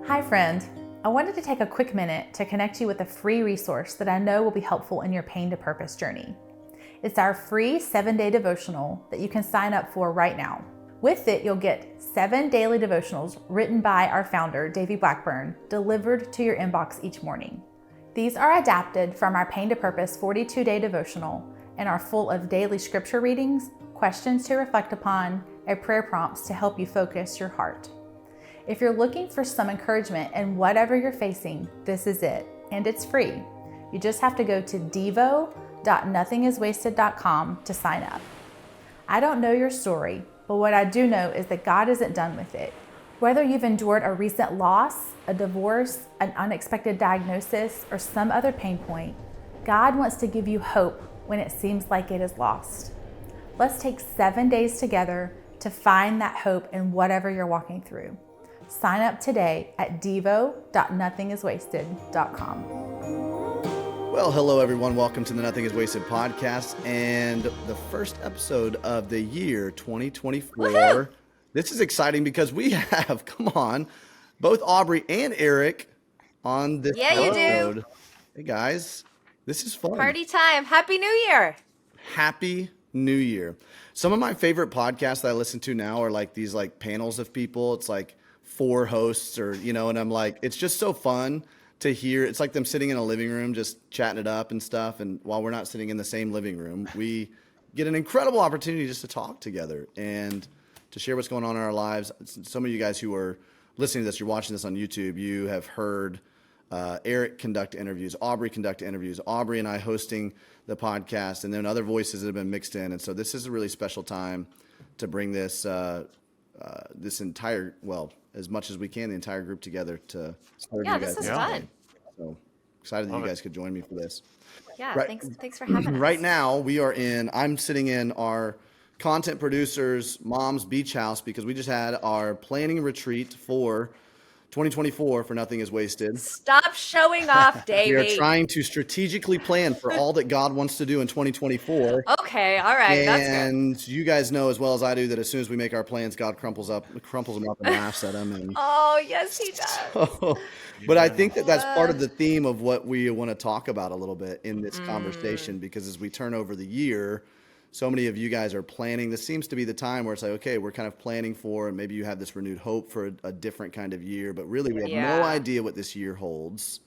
Hi friend, I wanted to take a quick minute to connect you with a free resource that I know will be helpful in your Pain to Purpose journey. It's our free 7-day devotional that you can sign up for right now. With it, you'll get 7 daily devotionals written by our founder, Davey Blackburn, delivered to your inbox each morning. These are adapted from our Pain to Purpose 42-day devotional and are full of daily scripture readings, questions to reflect upon, and prayer prompts to help you focus your heart. If you're looking for some encouragement in whatever you're facing, this is it, and it's free. You just have to go to devo.nothingiswasted.com to sign up. I don't know your story, but what I do know is that God isn't done with it. Whether you've endured a recent loss, a divorce, an unexpected diagnosis, or some other pain point, God wants to give you hope when it seems like it is lost. Let's take 7 days together to find that hope in whatever you're walking through. Sign up today at devo.nothingiswasted.com. Well, hello everyone. Welcome to the Nothing is Wasted podcast and the first episode of the year 2024. Woohoo! This is exciting because we have, come on, both Aubrey and Eric on this Yeah, you do. episode. Hey guys, this is fun. Party time. Happy New Year. Happy New Year. Some of my favorite podcasts that I listen to now are like these like panels of people. It's like 4 hosts or, and I'm like, it's just so fun to hear. It's like them sitting in a living room, just chatting it up and stuff. And while we're not sitting in the same living room, we get an incredible opportunity just to talk together and to share what's going on in our lives. Some of you guys who are listening to this, you're watching this on YouTube, you have heard Eric conduct interviews, Aubrey conduct interviews, Aubrey and I hosting the podcast, and then other voices that have been mixed in. And so this is a really special time to bring this entire, as much as we can, the entire group together to serve you guys. This is fun. So excited that you guys could join me for this. Yeah, Right. thanks for having us. Right now, I'm sitting in our content producer's mom's beach house because we just had our planning retreat for 2024 for Nothing is Wasted. Stop showing off, Davey. We are trying to strategically plan for all that God wants to do in 2024. Okay, all right, that's good. And you guys know as well as I do that as soon as we make our plans, God crumples them up and laughs at them. And Oh, yes, he does. but I think that's part of the theme of what we want to talk about a little bit in this conversation, because as we turn over the year, so many of you guys are planning. This seems to be the time where it's like, okay, we're kind of planning for, and maybe you have this renewed hope for a different kind of year, but really we have no idea what this year holds.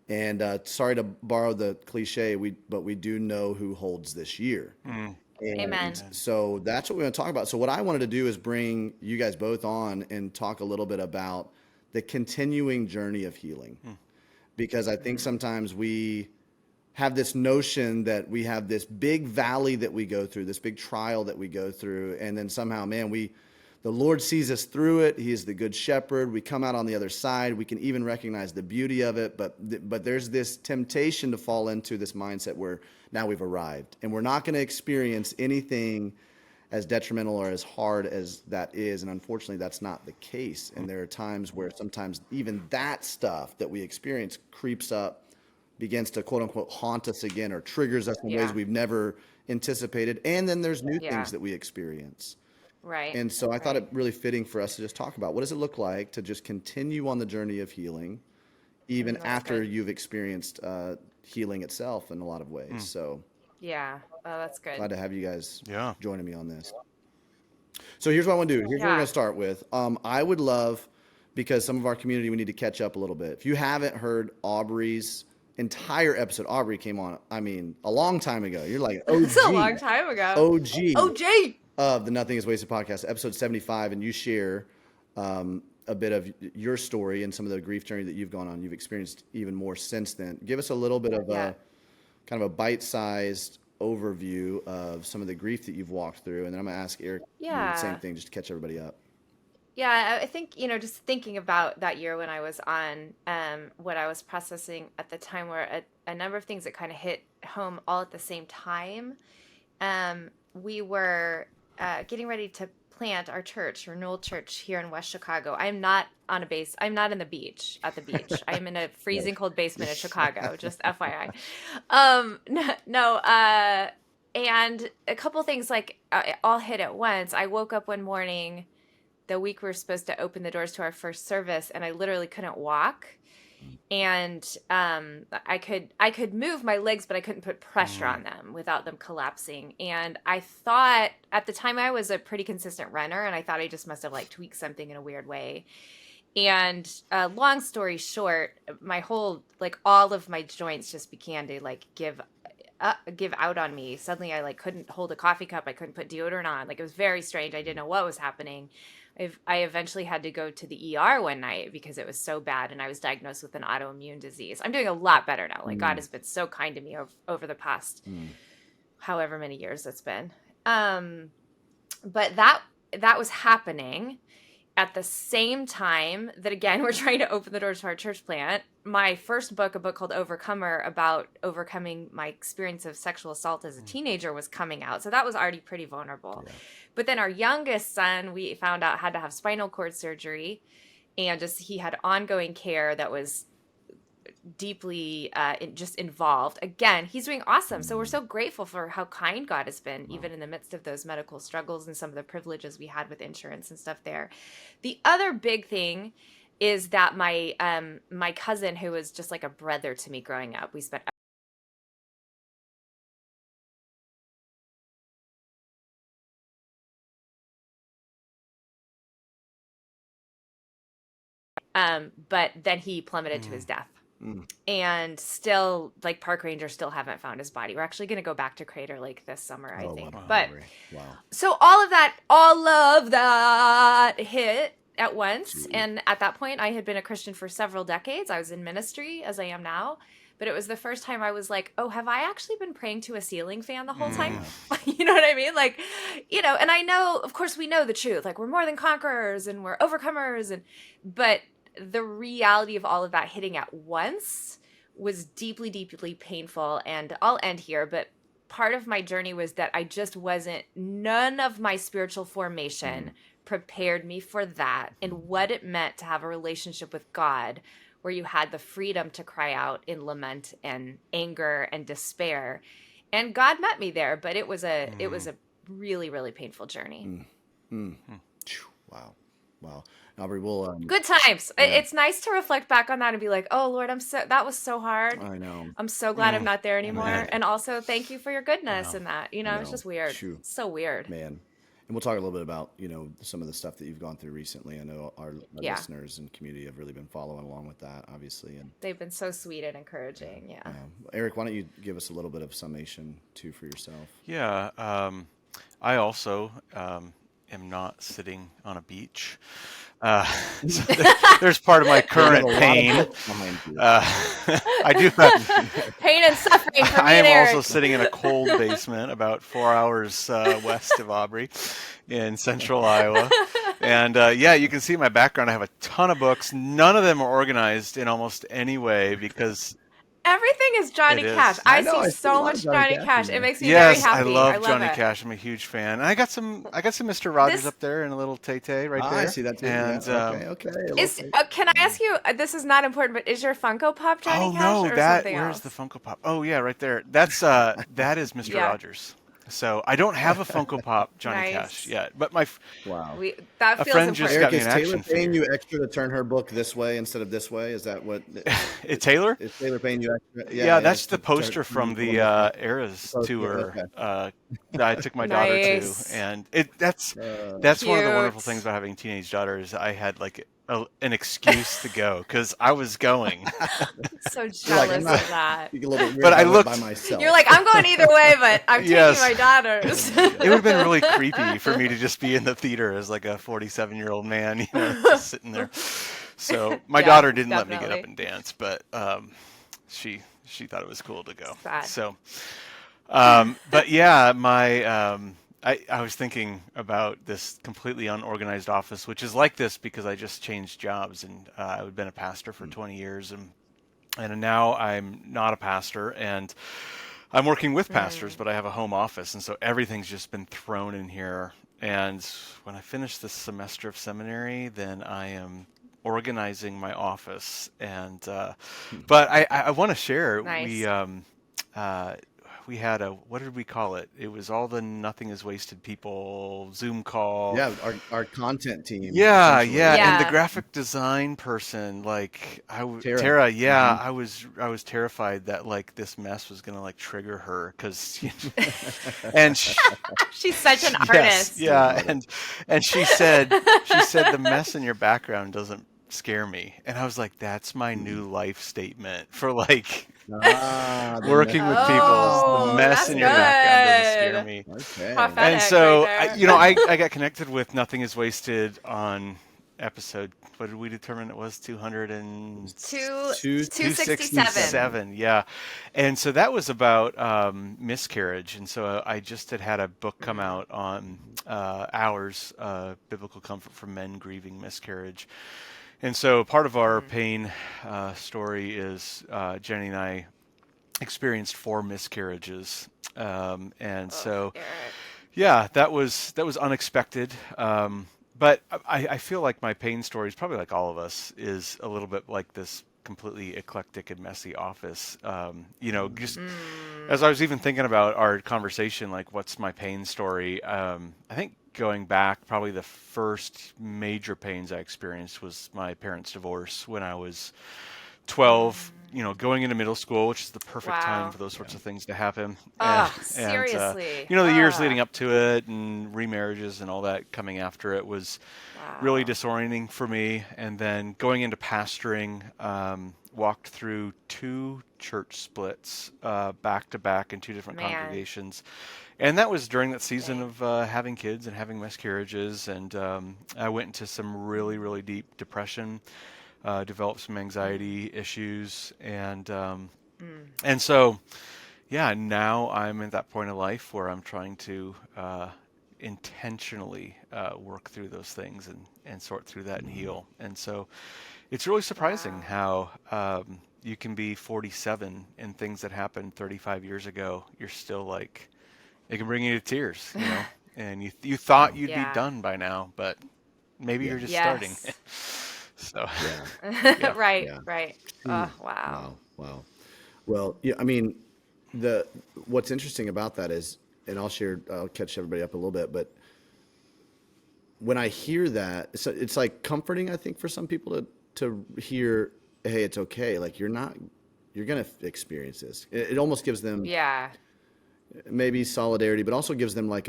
And sorry to borrow the cliche, but we do know who holds this year. And Amen. so that's what we're going to talk about. So what I wanted to do is bring you guys both on and talk a little bit about the continuing journey of healing. Because I think sometimes we have this notion that we have this big valley that we go through, this big trial that we go through, and then somehow, the Lord sees us through it. He is the good shepherd. We come out on the other side. We can even recognize the beauty of it, but there's this temptation to fall into this mindset where now we've arrived, and we're not going to experience anything as detrimental or as hard as that is, and unfortunately, that's not the case. And there are times where sometimes even that stuff that we experience creeps up, begins to quote unquote haunt us again, or triggers us in ways we've never anticipated. And then there's new things that we experience. Right. And so I thought it really fitting for us to just talk about what does it look like to just continue on the journey of healing, even after you've experienced healing itself in a lot of ways. So Yeah. Oh, that's good. glad to have you guys joining me on this. So here's what I want to do. Here's what we're going to start with. I would love, because some of our community, we need to catch up a little bit. If you haven't heard Aubrey's entire episode, Aubrey came on, a long time ago. You're like OG. It's a long time ago. OG of the Nothing is Wasted podcast, episode 75, and you share a bit of your story and some of the grief journey that you've gone on. You've experienced even more since then. Give us a little bit of a kind of a bite-sized overview of some of the grief that you've walked through, and then I'm going to ask Eric to do the same thing just to catch everybody up. Yeah, I think, just thinking about that year when I was on, what I was processing at the time were a number of things that kind of hit home all at the same time. We were getting ready to plant our church, Renewal Church, here in West Chicago. I'm not on a base. I'm not at the beach. I'm in a freezing cold basement in Chicago, just FYI. And a couple things all hit at once. I woke up one morning the week we were supposed to open the doors to our first service, and I literally couldn't walk. And I could move my legs, but I couldn't put pressure on them without them collapsing. And I thought at the time I was a pretty consistent runner, and I thought I just must have like tweaked something in a weird way. And long story short, my whole, like all of my joints just began to like give out on me. Suddenly I like couldn't hold a coffee cup. I couldn't put deodorant on. Like it was very strange. I didn't know what was happening. I eventually had to go to the ER one night because it was so bad, and I was diagnosed with an autoimmune disease. I'm doing a lot better now. Like God has been so kind to me over the past however many years it's been. But that was happening at the same time that, again, we're trying to open the doors to our church plant. My first book, a book called Overcomer, about overcoming my experience of sexual assault as a teenager, was coming out. So that was already pretty vulnerable. Yeah. But then our youngest son, we found out, had to have spinal cord surgery, and he had ongoing care that was deeply just involved. Again, he's doing awesome. So we're so grateful for how kind God has been, even in the midst of those medical struggles and some of the privileges we had with insurance and stuff there. The other big thing is that my cousin, who was just like a brother to me growing up, we spent but then he plummeted to his death. And still, like, park rangers still haven't found his body. We're actually going to go back to Crater Lake this summer, I think. Wow. But wow. So all of that hit at once. And at that point, I had been a Christian for several decades. I was in ministry, as I am now. But it was the first time I was like, oh, have I actually been praying to a ceiling fan the whole time? You know what I mean? Like, and I know, of course, we know the truth. Like, we're more than conquerors and we're overcomers. But the reality of all of that hitting at once was deeply, deeply painful. And I'll end here, but part of my journey was that I just none of my spiritual formation prepared me for that and what it meant to have a relationship with God where you had the freedom to cry out in lament and anger and despair. And God met me there, but it was a really, really painful journey. Wow. Aubrey, we'll good times. Yeah. It's nice to reflect back on that and be like, oh Lord, that was so hard. I know. I'm so glad I'm not there anymore. And also thank you for your goodness in that. It's just weird. It's so weird. Man. And we'll talk a little bit about, some of the stuff that you've gone through recently. I know our listeners and community have really been following along with that, obviously. And they've been so sweet and encouraging. Yeah. Eric, why don't you give us a little bit of summation too for yourself? Yeah. I also am not sitting on a beach. So there's part of my current pain. I do have pain and suffering for me. I am and Eric. also sitting in a cold basement about 4 hours west of Aubrey in central Iowa. And you can see my background. I have a ton of books. None of them are organized in almost any way because everything is Johnny Cash. I see so much Johnny Cash. It makes me very happy. I love Johnny Cash. I'm a huge fan. And I got some Mr. Rogers up there and a little Tay-Tay right there. I see that too. And okay. Can I ask you? This is not important, but is your Funko Pop Johnny Cash or something else? Where's the Funko Pop? Oh yeah, right there. That's that is Mr. Rogers. So I don't have a Funko Pop Johnny Cash yet, but that feels important. just Eric, got me is an Taylor action paying figure. you extra to turn her book this way instead of this way? Is that what? Taylor? Is Taylor paying you extra? Yeah, that's the poster from the Eras tour that I took my daughter to, and that's one of the wonderful things about having teenage daughters. I had like an excuse to go because I was going. So jealous of that. But I looked by myself. You're like, I'm going either way, but I'm taking my daughters. It would have been really creepy for me to just be in the theater as like a 47-year-old man, just sitting there. So my daughter didn't let me get up and dance, but she thought it was cool to go. Sad. So, but yeah, I was thinking about this completely unorganized office, which is like this because I just changed jobs, and I've been a pastor for 20 years, and now I'm not a pastor, and I'm working with pastors, but I have a home office, and so everything's just been thrown in here. And when I finish this semester of seminary, then I am organizing my office, and but I want to share. Nice. we had what did we call it? It was all the Nothing is Wasted people Zoom call. Yeah, our content team, Yeah, essentially. yeah, and the Yeah. graphic design person, like Tara. Tara, yeah, Mm-hmm. I was terrified that like this mess was gonna like trigger her because, and She's such an yes, artist. yeah, and she said the mess in your background doesn't scare me, and I was like, that's my new life statement for like Ah, the working with people. The Oh, mess that's in your background doesn't scare good. me. Okay. And Prophetic so, right I got connected with Nothing is Wasted on episode, what did we determine it was? 200 and Two, Two- 267. yeah. And so that was about miscarriage. And so I just had a book come out on Hours, Biblical Comfort for Men Grieving Miscarriage. And so part of our pain story is Jenny and I experienced 4 miscarriages. And so, Eric. yeah, that was unexpected. But I feel like my pain story is probably like all of us, is a little bit like this completely eclectic and messy office. Just as I was even thinking about our conversation, like what's my pain story? I think going back, probably the first major pains I experienced was my parents' divorce when I was 12, going into middle school, which is the perfect time Wow. for those sorts of things to happen. Seriously. The years leading up to it and remarriages and all that coming after it was really Wow. disorienting for me. And then going into pastoring, walked through 2 church splits back to back in 2 different Man. congregations. And that was during that season Dang. of having kids and having miscarriages. And I went into some really, really deep depression. Developed some anxiety issues, and so, yeah, now I'm at that point in life where I'm trying to intentionally work through those things and sort through that and heal. And so it's really surprising how you can be 47 and things that happened 35 years ago, you're still like, it can bring you to tears, and you thought you'd be done by now, but maybe you're just starting. Yes. So, Yeah. Right, Yeah. right. Oh, wow. Wow. Well, yeah, I mean, what's interesting about that is, and I'll catch everybody up a little bit, but when I hear that, it's like comforting, I think, for some people to hear, hey, it's okay. Like you're going to experience this. It almost gives them Yeah. maybe solidarity, but also gives them like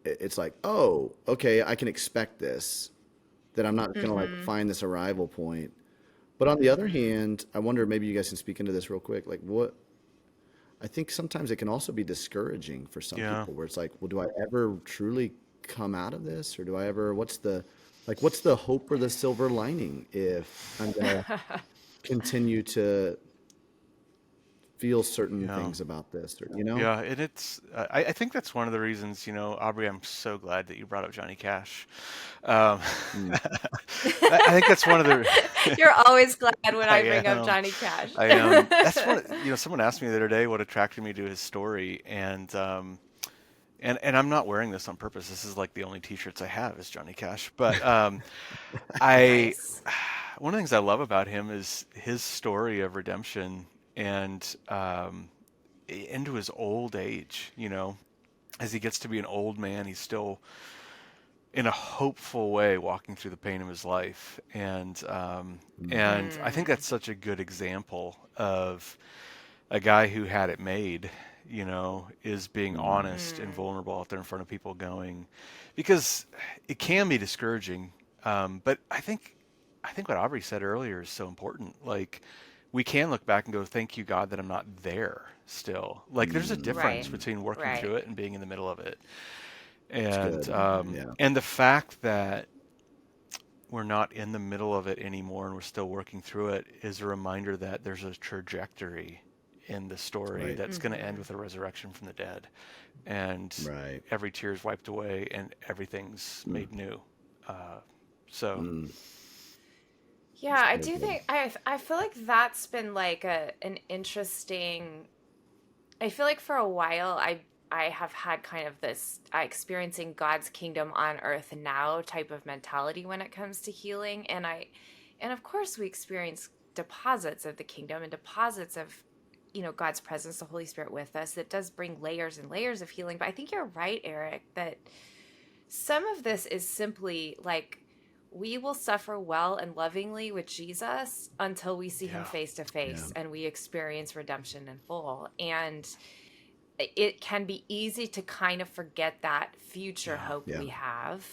it's like, oh, okay, I can expect this, that I'm not going to like find this arrival point. But on the other hand, I wonder, maybe you guys can speak into this real quick. Like I think sometimes it can also be discouraging for some Yeah. people where it's like, well, do I ever truly come out of this? Or do I ever, what's the hope or the silver lining if I'm going to continue to feel certain things about this, or, Yeah, and I think that's one of the reasons, Aubrey, I'm so glad that you brought up Johnny Cash. I think that's one of the, You're always glad when I bring am. up Johnny Cash. I am. That's what, someone asked me the other day what attracted me to his story, and I'm not wearing this on purpose. This is like the only t-shirts I have is Johnny Cash. But Nice. one of the things I love about him is his story of redemption and into his old age, as he gets to be an old man, he's still in a hopeful way walking through the pain of his life. And I think that's such a good example of a guy who had it made, is being honest and vulnerable out there in front of people going, because it can be discouraging. But I think what Aubrey said earlier is so important. Like, we can look back and go, thank you, God, that I'm not there still. Like, there's a difference Right. between working Right. through it and being in the middle of it. It's And good. Yeah. and the fact that we're not in the middle of it anymore and we're still working through it is a reminder that there's a trajectory in the story Right. that's going to end with a resurrection from the dead, and Right. every tear is wiped away and everything's made new. So Yeah, I Very do good. think I feel like that's been like an interesting. I feel like for a while I have had kind of this experiencing God's kingdom on earth now type of mentality when it comes to healing, and of course we experience deposits of the kingdom and deposits of God's presence, the Holy Spirit with us, that does bring layers and layers of healing. But I think you're right, Eric, that some of this is simply like, we will suffer well and lovingly with Jesus until we see him face to face and we experience redemption in full. And it can be easy to kind of forget that future hope we have.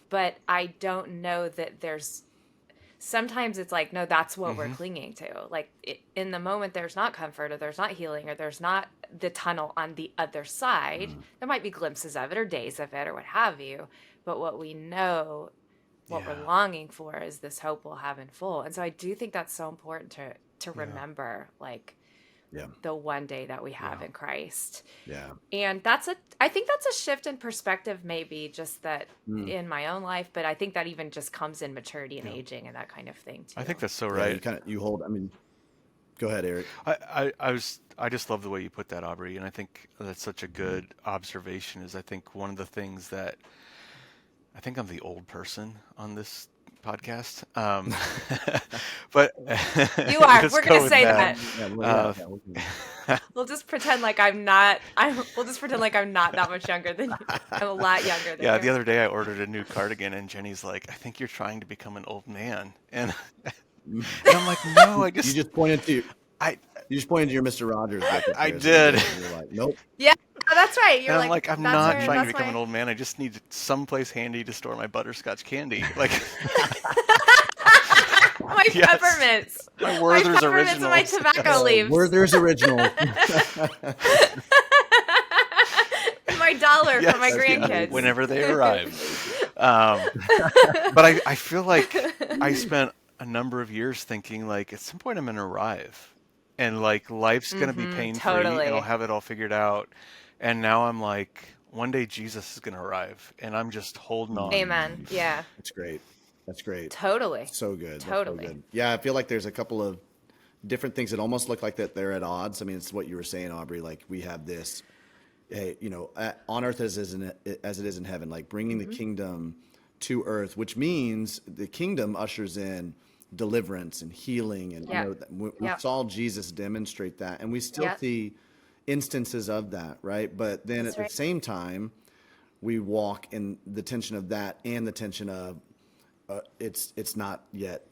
But I don't know that sometimes it's like, no, that's what we're clinging to. Like in the moment, there's not comfort, or there's not healing, or there's not the tunnel on the other side. There might be glimpses of it or days of it or what have you. But what we know, what we're longing for, is this hope we'll have in full. And so I do think that's so important to remember, like, the one day that we have in Christ. And I think that's a shift in perspective, maybe just that in my own life, but I think that even just comes in maturity and aging and that kind of thing too. I think that's so right. Go ahead, Eric. I just love the way you put that, Aubrey, and I think that's such a good observation. Is I think one of the things that I think I'm the old person on this podcast, but you are. We're going to say that. We'll just pretend like I'm not. We'll just pretend like I'm not that much younger than you. I'm a lot younger than you. The other day I ordered a new cardigan, and Jenny's like, "I think you're trying to become an old man," and I'm like, "No, You just pointed to your Mr. Rogers. I did. You're like, nope. Yeah, that's right. You're and I'm like, I'm not trying to become an old man. I just need someplace handy to store my butterscotch candy. Like my peppermints. My Werther's Originals. And my tobacco leaves. Werther's Original. My dollar for my grandkids. Whenever they arrive. But I feel like I spent a number of years thinking, like, at some point I'm going to arrive. And, like, life's going to be pain-free. Totally. And I'll have it all figured out. And now I'm like, one day Jesus is going to arrive. And I'm just holding on. Amen. Yeah. That's great. That's great. Totally. So good. Totally. So good. Yeah, I feel like there's a couple of different things that almost look like that they're at odds. I mean, it's what you were saying, Aubrey. Like, we have this, hey, on earth as it is in heaven, like bringing the kingdom to earth, which means the kingdom ushers in deliverance and healing. And we saw Jesus demonstrate that. And we still see instances of that, right? But then at the same time, we walk in the tension of that and the tension of it's not yet,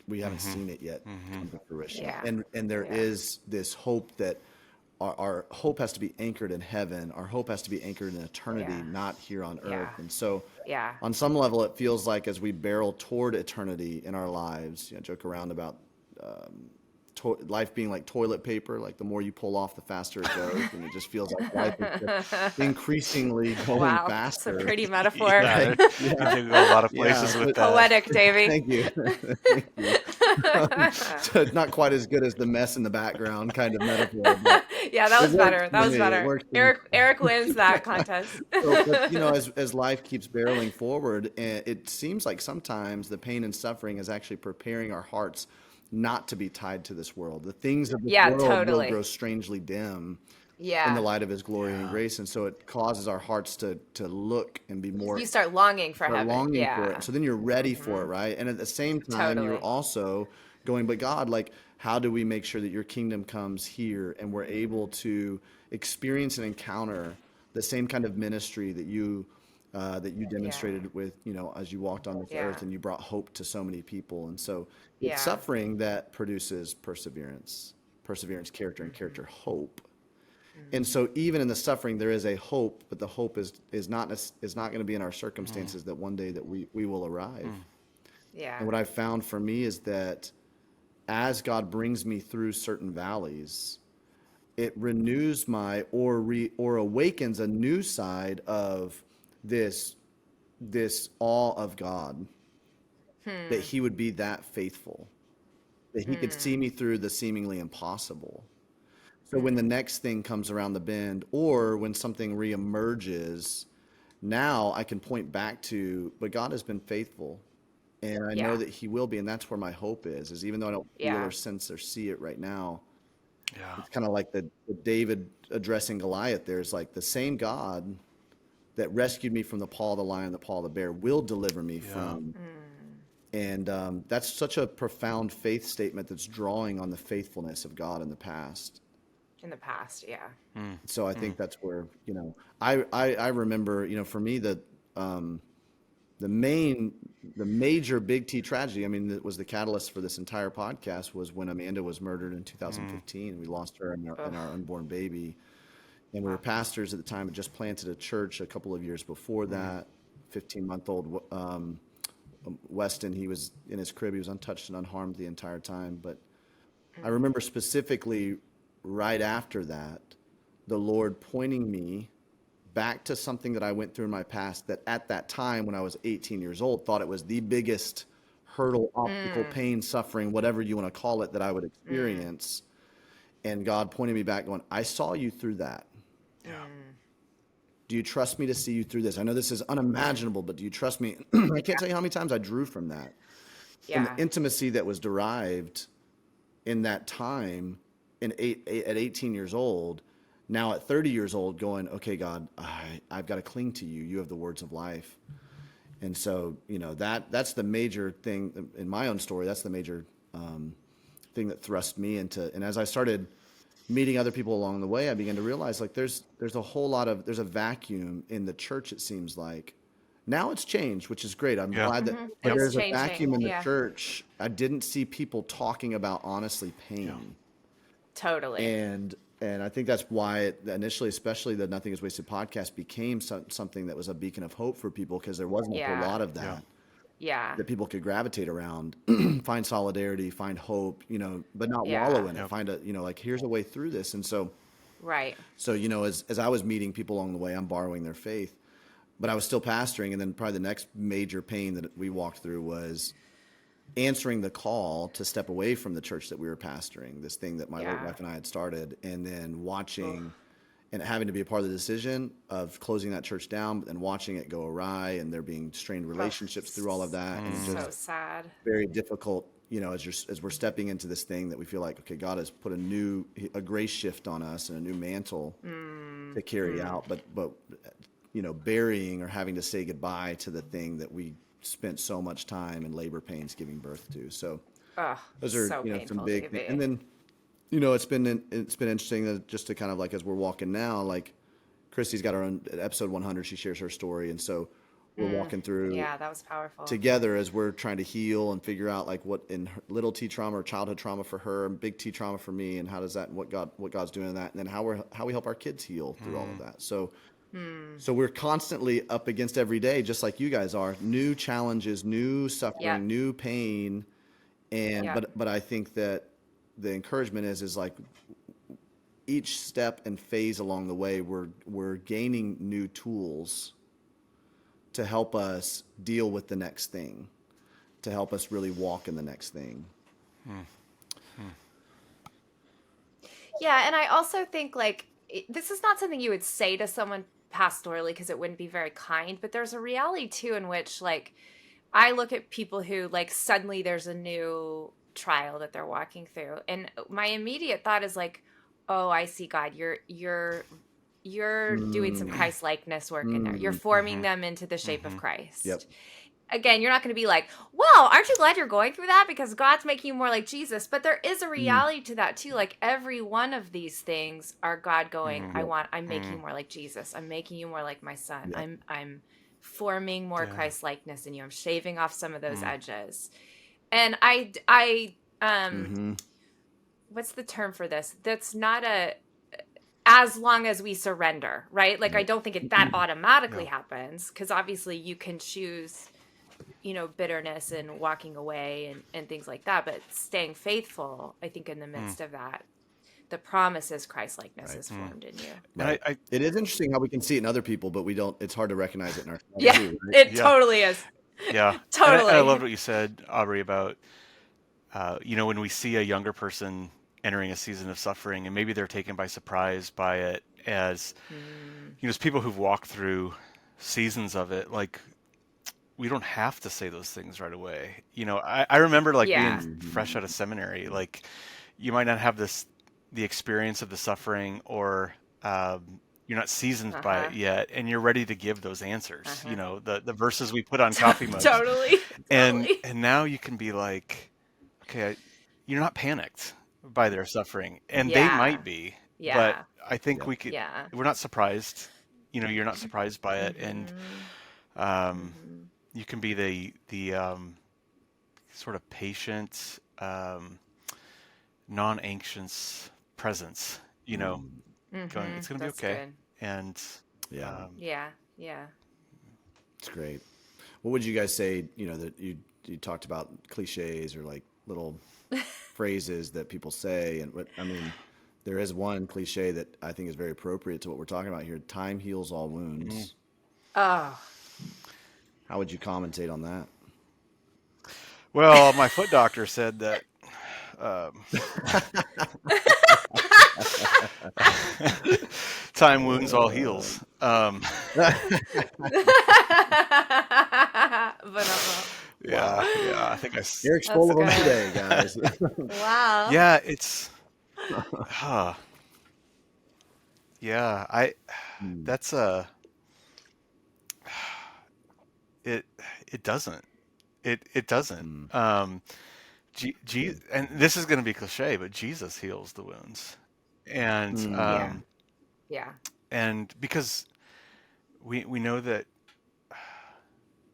we haven't seen it yet come to fruition. And there is this hope that our hope has to be anchored in heaven. Our hope has to be anchored in eternity, not here on earth. And so on some level, it feels like as we barrel toward eternity in our lives, joke around about life being like toilet paper, like the more you pull off, the faster it goes. And it just feels like life is just increasingly going faster. That's a pretty metaphor. You can go a lot of places with that. Poetic, Davey. Thank you. Thank you. So it's not quite as good as the mess in the background kind of metaphor. That was better. That was better. Eric wins that contest. But, as life keeps barreling forward, it seems like sometimes the pain and suffering is actually preparing our hearts not to be tied to this world. The things of this world will grow strangely dim in the light of his glory and grace. And so it causes our hearts to look and be more... You start longing for heaven. Longing for it. So then you're ready for it, right? And at the same time, you're also going, but God, like, how do we make sure that your kingdom comes here and we're able to experience and encounter the same kind of ministry that you demonstrated with, as you walked on this earth and you brought hope to so many people. And so it's suffering that produces perseverance, character, and character, hope. And so even in the suffering, there is a hope, but the hope is not going to be in our circumstances that one day that we will arrive. And what I've found for me is that as God brings me through certain valleys, it renews or awakens a new side of this awe of God, that he would be that faithful, that he could see me through the seemingly impossible. So when the next thing comes around the bend, or when something reemerges, now I can point back to, but God has been faithful, and I know that he will be, and that's where my hope is even though I don't feel or sense or see it right now. It's kind of like the David addressing Goliath. There's like the same God that rescued me from the paw of the lion, the paw of the bear, will deliver me And that's such a profound faith statement that's drawing on the faithfulness of God in the past. In the past, yeah. So I think that's where, I remember, for me, the major big T tragedy, I mean, that was the catalyst for this entire podcast, was when Amanda was murdered in 2015. We lost her and our unborn baby. And we were pastors at the time, had just planted a church a couple of years before that. 15-month-old Weston, he was in his crib. He was untouched and unharmed the entire time. But I remember specifically right after that, the Lord pointing me back to something that I went through in my past that at that time, when I was 18 years old, thought it was the biggest hurdle, obstacle, pain, suffering, whatever you want to call it, that I would experience. And God pointed me back going, I saw you through that. Yeah. Do you trust me to see you through this? I know this is unimaginable, but do you trust me? I can't tell you how many times I drew from that. And the intimacy that was derived in that time at 18 years old, now at 30 years old, going, okay, God, I've got to cling to you. You have the words of life. And so, that's the major thing in my own story. That's the major thing that thrust me into. And as I started meeting other people along the way, I began to realize there's a vacuum in the church, it seems like. Now it's changed, which is great. I'm glad that, but there's a vacuum in the church. I didn't see people talking about honestly pain. Yeah. Totally. And I think that's why it initially, especially the Nothing Is Wasted podcast, became something that was a beacon of hope for people, because there wasn't a whole lot of that. Yeah. That people could gravitate around, find solidarity, find hope, but not wallow in it. Find here's a way through this. And so, right. So, as I was meeting people along the way, I'm borrowing their faith, but I was still pastoring. And then probably the next major pain that we walked through was answering the call to step away from the church that we were pastoring, this thing that my late wife and I had started, and then watching and having to be a part of the decision of closing that church down, and watching it go awry, and there being strained relationships through all of that. And So just sad. very difficult, as we're stepping into this thing that we feel like, okay, God has put a grace shift on us and a new mantle to carry out, but burying or having to say goodbye to the thing that we spent so much time and labor pains giving birth to. So those are, so some painful, big, Davey. and then, it's been interesting that just to kind of as we're walking now, Christy's got her own episode 100. She shares her story. And so we're walking through that was powerful. together as we're trying to heal and figure out what in her little T trauma or childhood trauma for her, and big T trauma for me, and how does that, and what God's doing in that, and then how we help our kids heal through all of that. So we're constantly up against every day, just like you guys are, new challenges, new suffering, new pain. And, but I think that the encouragement is each step and phase along the way, we're gaining new tools to help us deal with the next thing, to help us really walk in the next thing. Yeah, and I also think this is not something you would say to someone pastorally, because it wouldn't be very kind, but there's a reality too in which I look at people who suddenly there's a new trial that they're walking through, and my immediate thought is oh, I see, God, you're doing some Christ likeness work in there. You're forming them into the shape of Christ. Yep. Again, you're not going to be well, aren't you glad you're going through that, because God's making you more like Jesus? But there is a reality to that too. Every one of these things are God going, I'm making you more like Jesus. I'm making you more like my son. Yep. I'm forming more Christ likeness in you. I'm shaving off some of those edges. And I what's the term for this? That's not as long as we surrender, right? I don't think that automatically happens, because obviously you can choose, bitterness and walking away and things like that. But staying faithful, I think in the midst of that, the promise is Christ-likeness is formed in you. Right. It is interesting how we can see it in other people, but we don't, it's hard to recognize it in ourselves too, right? It totally is. Yeah. Totally. And I loved what you said, Aubrey, about, when we see a younger person entering a season of suffering, and maybe they're taken by surprise by it, as, as people who've walked through seasons of it, we don't have to say those things right away. I remember being fresh out of seminary, you might not have the experience of the suffering or, you're not seasoned by Uh-huh. it yet, and you're ready to give those answers. Uh-huh. The verses we put on coffee mugs, Totally. and Totally. and now you can be like, okay, you're not panicked by their suffering, and they Yeah. might be, but Yeah. I think Yep. Yeah. we're not surprised. You're not surprised by it, and Mm-hmm. um, Mm-hmm. you can be the sort of patient, non-anxious presence. Mm, Going, Mm-hmm. it's going to be That's okay, good. and yeah, um, Yeah. Yeah. it's great. What would you guys say, that you talked about cliches or like little phrases that people say, and I mean, there is one cliche that I think is very appropriate to what we're talking about here. Time heals all mm. wounds. Oh. How would you commentate on that? Well, my foot doctor said that. Um, Time wounds all Uh, heals. Vanilla. Yeah, wow. yeah. I think Eric's That's full of them good. today, guys. Wow. yeah, it's, huh, yeah. Mm, That's it. It doesn't. It doesn't. mm, G, and this is going to be cliche, but Jesus heals the wounds, and mm, Yeah. um, Yeah. and because we know that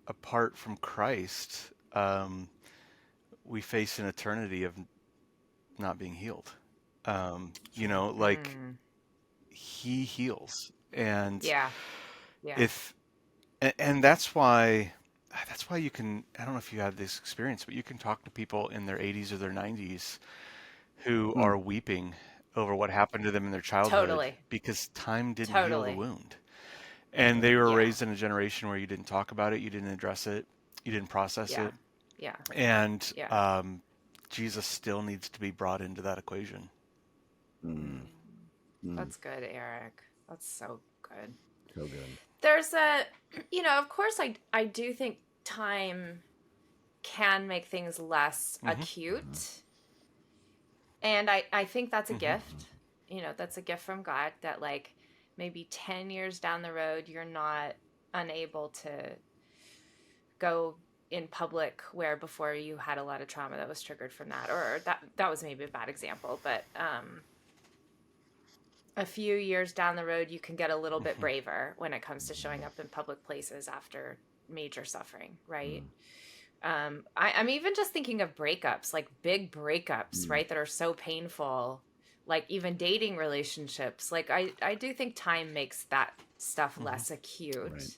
apart from Christ, we face an eternity of not being healed. that's right. Like Mm. he heals, and Yeah. Yeah. if and that's why you can, I don't know if you had this experience, but you can talk to people in their 80s or their 90s who Mm, are weeping over what happened to them in their childhood Totally. because time didn't heal the Totally. wound. And right. they were Yeah. raised in a generation where you didn't talk about it, you didn't address it, you didn't process Yeah. it. Yeah. And Yeah. Jesus still needs to be brought into that equation. Mm, Mm. mm, That's good, Eric. That's so good. so good. There's a, of course, I do think time can make things less Hmm. Hmm. acute. And I think that's a Hmm. gift. That's a gift from God that, like, maybe 10 years down the road, you're not unable to go in public where before you had a lot of trauma that was triggered from that. Or that was maybe a bad example, but a few years down the road, you can get a little bit Hmm. braver when it comes to showing up in public places after major suffering, right? Mm, I'm even just thinking of breakups, like big breakups, mm, right? That are so painful, like even dating relationships. Like I do think time makes that stuff Hmm. less right. acute.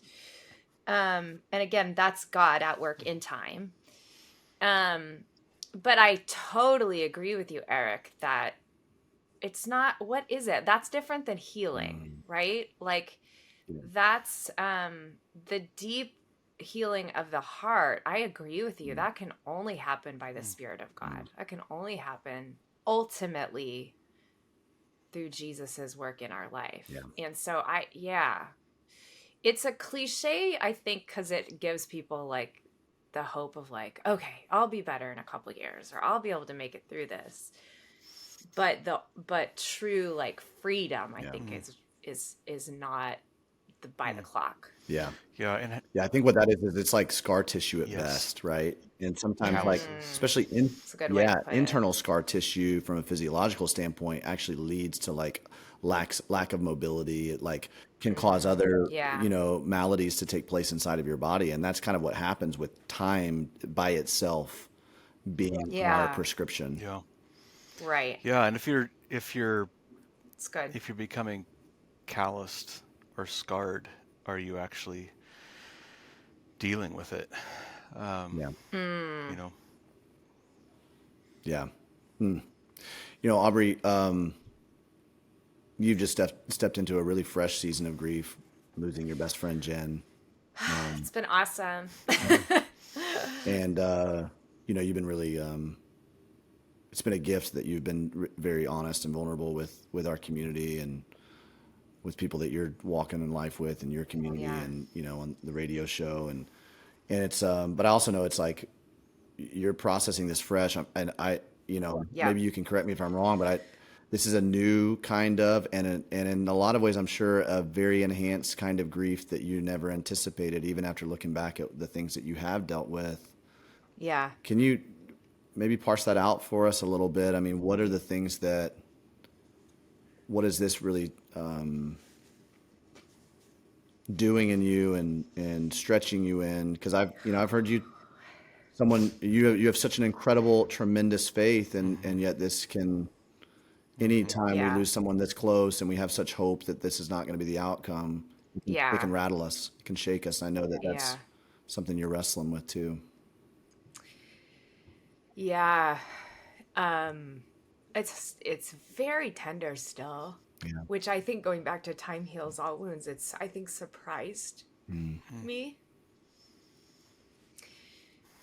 And again, that's God at work in time. Um, but I totally agree with you, Eric, that it's not, what is it? That's different than healing, Mm, right? Like yeah. that's the deep healing of the heart. I agree with you. Mm, That can only happen by the Mm. Spirit of mm, God. That can only happen ultimately through Jesus's work in our life. yeah. And so it's a cliche, I think, because it gives people like the hope of like, okay, I'll be better in a couple years, or I'll be able to make it through this. But true, like, freedom, I Yeah. think Mm. is not by the Mm. clock. Yeah. Yeah, and Yeah. I think what that is it's like scar tissue at yes, best, right? And sometimes like, calluses. Mm, especially it's a good way to put it. internal scar tissue from a physiological standpoint actually leads to like lack of mobility. It like can cause other, Yeah. maladies to take place inside of your body. And that's kind of what happens with time by itself being our Yeah. prescription. Yeah, Right. yeah, and if you're It's good. if you're becoming calloused or scarred, are you actually dealing with it? Um, Yeah. you Mm. know, Yeah. Hmm. Aubrey, you've just stepped into a really fresh season of grief, losing your best friend Jen. It's been awesome. And you've been really it's been a gift that you've been very honest and vulnerable with our community and with people that you're walking in life with in your community Yeah. and on the radio show and it's but I also know it's like you're processing this fresh and I Yeah. maybe you can correct me if I'm wrong, but this is a new kind of, and in a lot of ways, I'm sure, a very enhanced kind of grief that you never anticipated, even after looking back at the things that you have dealt with. Yeah. Can you maybe parse that out for us a little bit? I mean, what are the things what is this really doing in you and stretching you in? Because I've heard you have such an incredible, tremendous faith, and yet this can, anytime we Yeah. lose someone that's close and we have such hope that this is not going to be the outcome, it can Yeah. rattle us, it can shake us. I know that Yeah. that's something you're wrestling with too. Yeah. Um, it's very tender still, Yeah. which I think going back to time heals all wounds, it's I think surprised me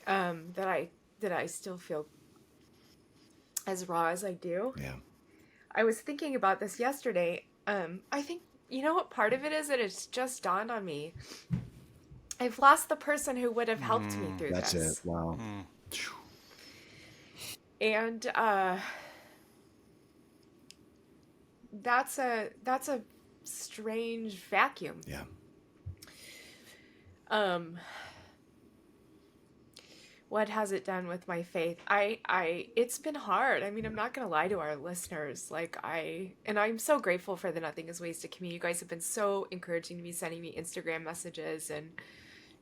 that I still feel as raw as I do. Yeah. I was thinking about this yesterday. I think you know what part of it is that it's just dawned on me. I've lost the person who would have helped me through That's it. this. Wow. And that's a strange vacuum. Yeah. What has it done with my faith? It's been hard. I mean, I'm not gonna lie to our listeners. I'm so grateful for the Nothing is Wasted community. You guys have been so encouraging to me, sending me Instagram messages and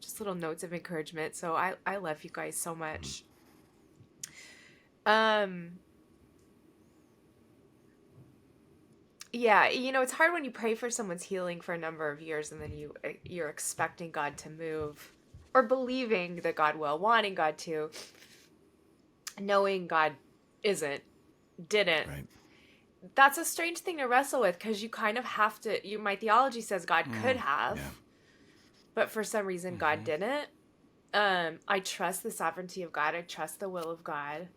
just little notes of encouragement. So I love you guys so much. Yeah, it's hard when you pray for someone's healing for a number of years and then you're expecting God to move or believing that God will, wanting God to, knowing God didn't. Right. That's a strange thing to wrestle with because you kind of have to, my theology says God could have, but for some reason God didn't. I trust the sovereignty of God. I trust the will of God.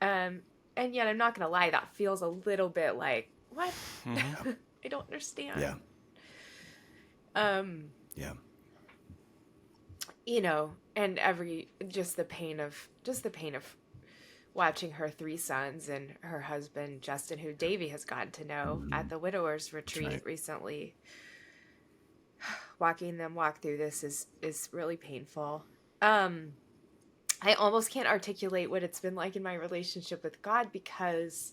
And yet I'm not going to lie, that feels a little bit like, what? I don't understand. Yeah. Yeah. And just the pain of watching her 3 sons and her husband, Justin, who Davey has gotten to know at the widowers retreat recently. Watching them walk through this is really painful. I almost can't articulate what it's been like in my relationship with God because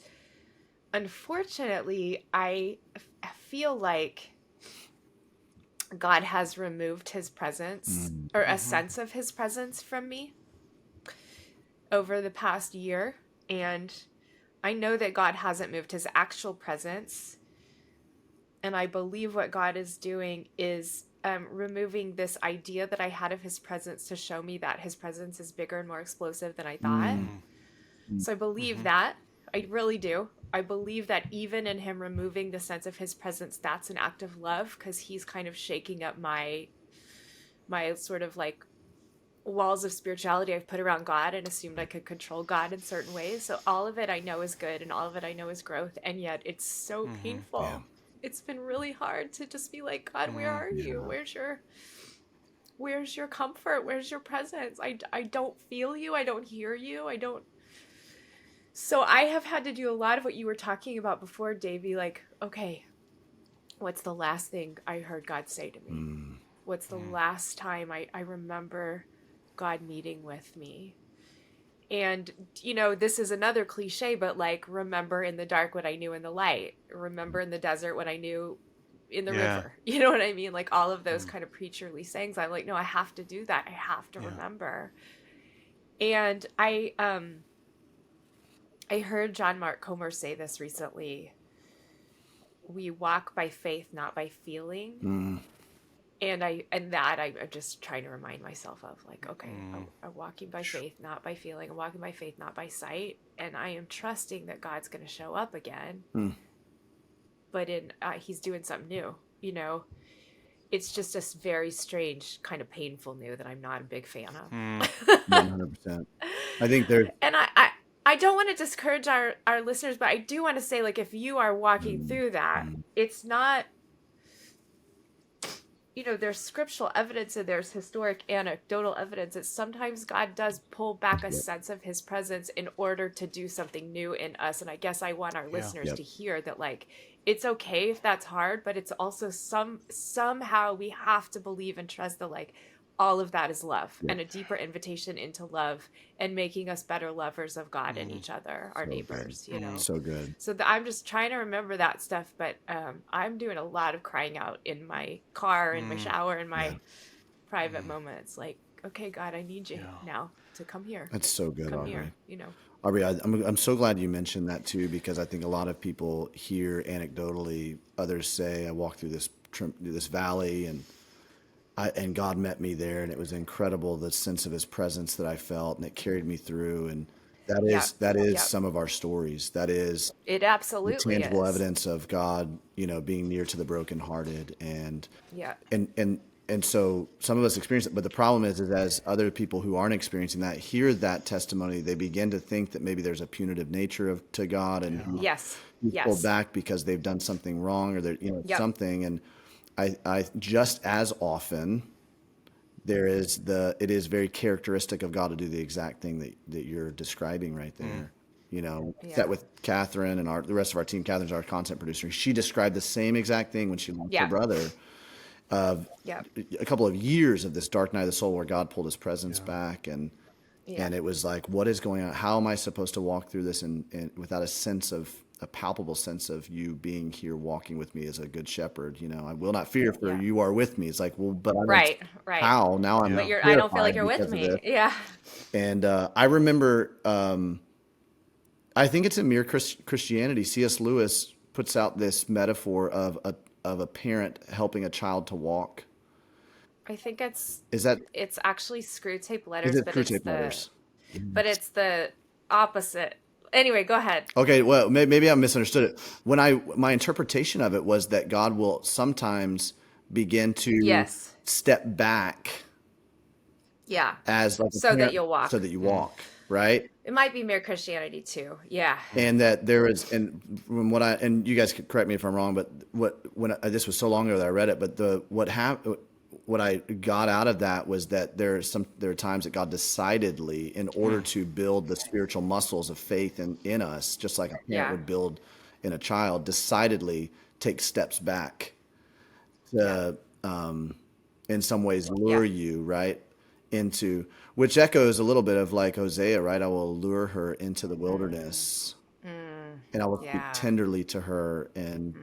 unfortunately, I feel like God has removed his presence or a sense of his presence from me over the past year. And I know that God hasn't moved his actual presence. And I believe what God is doing is removing this idea that I had of his presence to show me that his presence is bigger and more explosive than I thought. So I believe that. I really do. I believe that even in him removing the sense of his presence, that's an act of love because he's kind of shaking up my sort of like walls of spirituality I've put around God and assumed I could control God in certain ways. So all of it I know is good and all of it I know is growth. And yet it's so painful. Yeah. It's been really hard to just be like, God, where are you? Where's your comfort? Where's your presence? I don't feel you. I don't hear you. So I have had to do a lot of what you were talking about before, Davey, like, okay, what's the last thing I heard God say to me? What's the last time I remember God meeting with me? And, this is another cliche, but like, remember in the dark what I knew in the light. Remember in the desert what I knew in the river. You know what I mean? Like all of those kind of preacherly sayings. I'm like, no, I have to do that. I have to remember. And I heard John Mark Comer say this recently. We walk by faith, not by feeling. And I'm just trying to remind myself of like, okay, I'm walking by faith, not by feeling. I'm walking by faith, not by sight. And I am trusting that God's going to show up again. But he's doing something new, It's just a very strange kind of painful new that I'm not a big fan of. 100%. I think there's... And I don't want to discourage our listeners, but I do want to say, like, if you are walking through that, it's not there's scriptural evidence and there's historic anecdotal evidence that sometimes God does pull back a Yep. sense of his presence in order to do something new in us. And I guess I want our Yeah. listeners Yep. to hear that, like, it's okay if that's hard, but it's also somehow we have to believe and trust that, like, all of that is love Yep. and a deeper invitation into love and making us better lovers of God and Mm. each other, our So good. neighbors, So good. So I'm just trying to remember that stuff, but I'm doing a lot of crying out in my car, in my Mm. shower, in my Yeah. private moments. Like, okay, God, I need you Yeah. now to come here. That's so good, Come Aubrey. here, Aubrey, I'm so glad you mentioned that too, because I think a lot of people hear anecdotally others say, I walked through this valley and God met me there, and it was incredible, the sense of his presence that I felt, and it carried me through. And that Yep. is Yep. some of our stories. That is It the absolutely tangible is. evidence of God, being near to the brokenhearted. Yeah. And so some of us experience it, but the problem is as other people who aren't experiencing that hear that testimony, they begin to think that maybe there's a punitive nature to God, and Yes. he's pulled Yes. back because they've done something wrong, or they're Yep. something. And I just as often it is very characteristic of God to do the exact thing that you're describing right there. Yeah. Sat with Catherine and the rest of our team. Catherine's our content producer. She described the same exact thing when she lost her Yeah. brother. Yep. A couple of years of this dark night of the soul where God pulled his presence Yeah. back, and Yeah. it was like, what is going on? How am I supposed to walk through this and without a palpable sense of you being here walking with me as a good shepherd? I will not fear, for Yeah. you are with me. It's like, well, but I don't Right. Right. how now I'm But Yeah. I don't feel like terrified you're with because of me. this. Yeah. And I remember, I think it's in Mere Christianity. C.S. Lewis puts out this metaphor of a parent helping a child to walk. I think Is it's actually Screw Tape it Letters, but Screwtape Letters? it's the opposite. Anyway, go ahead. Okay, well, maybe I misunderstood it. My interpretation of it was that God will sometimes begin to Yes. step back Yeah. as like a So that parent, you'll walk. so that you walk, right? It might be Mere Christianity too. Yeah. And that there is, and from and you guys could correct me if I'm wrong, but this was so long ago that I read it, but what I got out of that was that there are times that God decidedly, in order to build the spiritual muscles of faith in us, just like a parent Yeah. would build in a child, decidedly takes steps back to, in some ways, lure you right into, which echoes a little bit of like Hosea, right? I will lure her into the wilderness, and I will speak Yeah. tenderly to her, and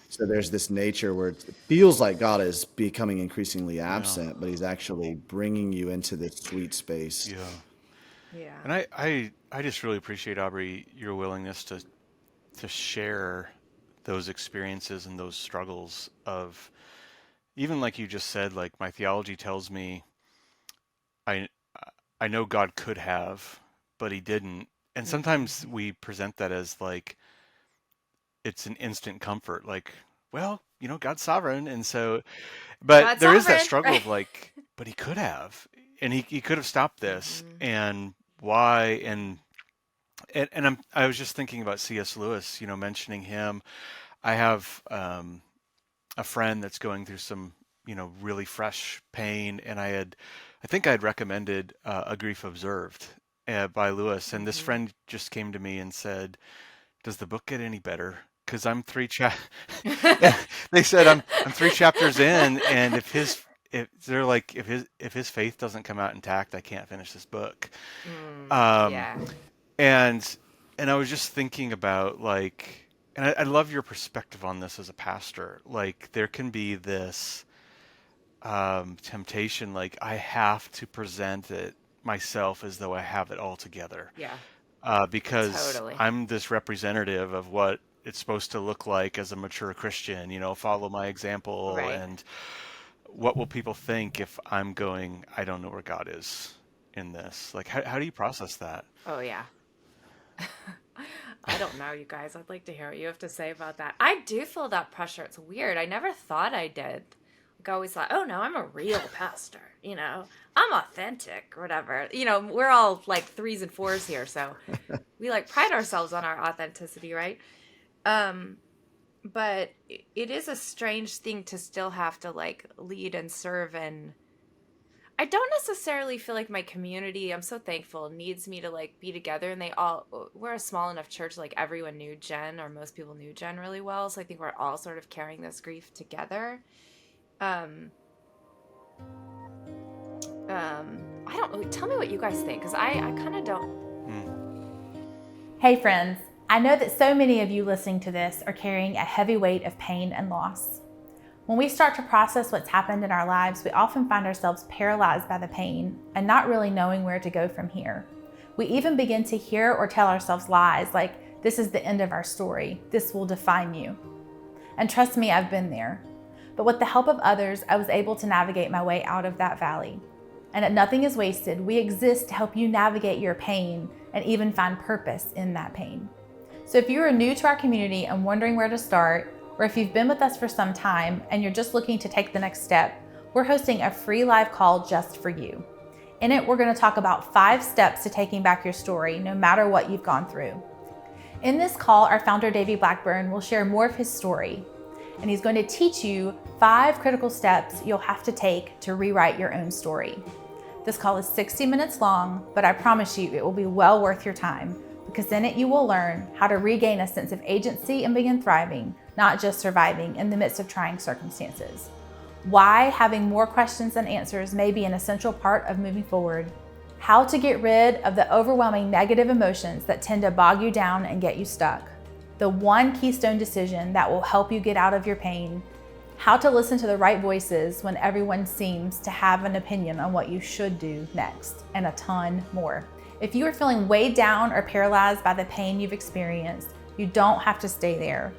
so there's this nature where it feels like God is becoming increasingly absent, but he's actually bringing you into this sweet space. Yeah. Yeah. And I just really appreciate, Aubrey, your willingness to share those experiences and those struggles of, even like you just said, like, my theology tells me I I know God could have, but he didn't. And sometimes we present that as like it's an instant comfort, like, well, God's sovereign, and so, but God's there is that sovereign, struggle of right? like, but he could have, and he could have stopped this, Mhm. and why? And I was just thinking about C.S. Lewis, mentioning him. I have a friend that's going through some, really fresh pain, and I think I had recommended A Grief Observed by Lewis, and this friend just came to me and said, "Does the book get any better? Because I'm they said I'm 3 chapters in, and if his faith doesn't come out intact, I can't finish this book." Um, Yeah. and I was just thinking about, like, and I love your perspective on this as a pastor. Like, there can be this temptation, like, I have to present it myself as though I have it all together, Yeah. because Totally. I'm this representative of what it's supposed to look like as a mature Christian. Follow my example, Right. and what will people think if I'm going, I don't know where God is in this? Like, how do you process that? Oh, yeah. I don't know, you guys. I'd like to hear what you have to say about that. I do feel that pressure. It's weird. I never thought I did. Like, I always thought, oh, no, I'm a real pastor. I'm authentic or whatever. We're all like 3s and 4s here. So we like pride ourselves on our authenticity, right? but it is a strange thing to still have to like lead and serve. And I don't necessarily feel like my community, I'm so thankful, needs me to like be together. And we're a small enough church, like everyone knew Jen, or most people knew Jen really well. So I think we're all sort of carrying this grief together. Um, I don't know. Tell me what you guys think, because I kind of don't. Hey friends, I know that so many of you listening to this are carrying a heavy weight of pain and loss. When we start to process what's happened in our lives, we often find ourselves paralyzed by the pain and not really knowing where to go from here. We even begin to hear or tell ourselves lies like, this is the end of our story, this will define you. And trust me, I've been there. But with the help of others, I was able to navigate my way out of that valley. And at Nothing is Wasted, we exist to help you navigate your pain and even find purpose in that pain. So if you are new to our community and wondering where to start, or if you've been with us for some time and you're just looking to take the next step, we're hosting a free live call just for you. In it, we're going to talk about 5 steps to taking back your story, no matter what you've gone through. In this call, our founder, Davey Blackburn, will share more of his story, and he's going to teach you 5 critical steps you'll have to take to rewrite your own story. This call is 60 minutes long, but I promise you it will be well worth your time, because in it you will learn how to regain a sense of agency and begin thriving, not just surviving in the midst of trying circumstances. Why having more questions than answers may be an essential part of moving forward. How to get rid of the overwhelming negative emotions that tend to bog you down and get you stuck. The one keystone decision that will help you get out of your pain. How to listen to the right voices when everyone seems to have an opinion on what you should do next, and a ton more. If you are feeling weighed down or paralyzed by the pain you've experienced, you don't have to stay there.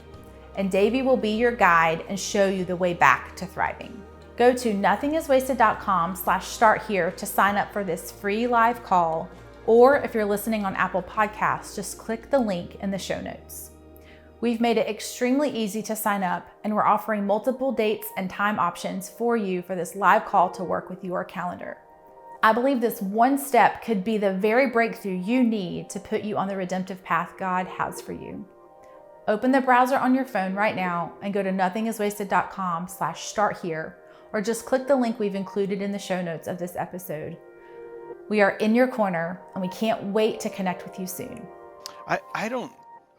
And Davey will be your guide and show you the way back to thriving. Go to nothingiswasted.com/start here to sign up for this free live call, or if you're listening on Apple Podcasts, just click the link in the show notes. We've made it extremely easy to sign up, and we're offering multiple dates and time options for you for this live call to work with your calendar. I believe this one step could be the very breakthrough you need to put you on the redemptive path God has for you. Open the browser on your phone right now and go to nothingiswasted.com/start here, or just click the link we've included in the show notes of this episode. We are in your corner, and we can't wait to connect with you soon.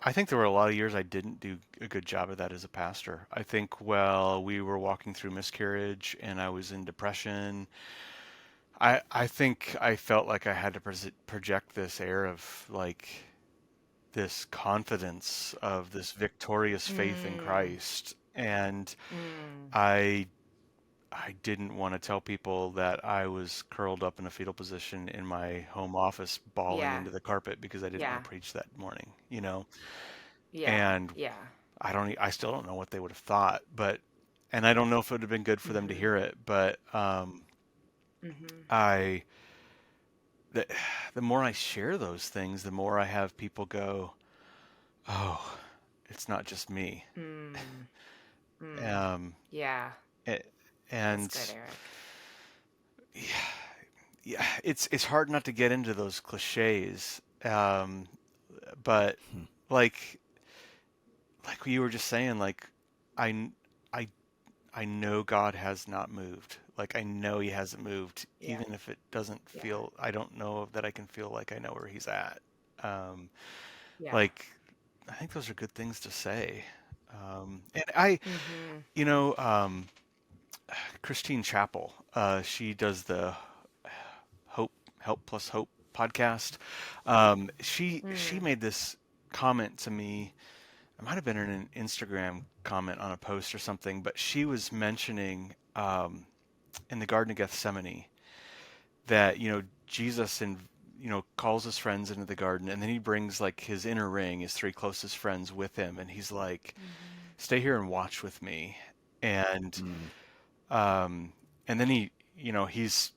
I think there were a lot of years I didn't do a good job of that as a pastor. I think while we were walking through miscarriage and I was in depression, I think I felt like I had to project this air of like this confidence of this victorious faith in Christ. And I didn't want to tell people that I was curled up in a fetal position in my home office bawling Yeah. into the carpet because I didn't want Yeah. to preach that morning, you know? Yeah. And Yeah. I still don't know what they would have thought, and I don't know if it would have been good for them to hear it, but I, the, the more I share those things, the more I have people go, oh, it's not just me. Yeah. A- and That's good, Eric. yeah, it's hard not to get into those cliches, but like you were just saying, like I I I know God has not moved. Like I know He hasn't moved, Yeah. even if it doesn't feel. I don't know that I can feel like I know where He's at. Um, Yeah. like I think those are good things to say. And I, you know, Christine Chappell, she does the Help Plus Hope podcast. She made this comment to me. It might have been in an Instagram comment on a post or something, but she was mentioning in the Garden of Gethsemane that Jesus calls his friends into the garden, and then he brings like his inner ring, his 3 closest friends with him, and he's like, "Stay here and watch with me," and and then he's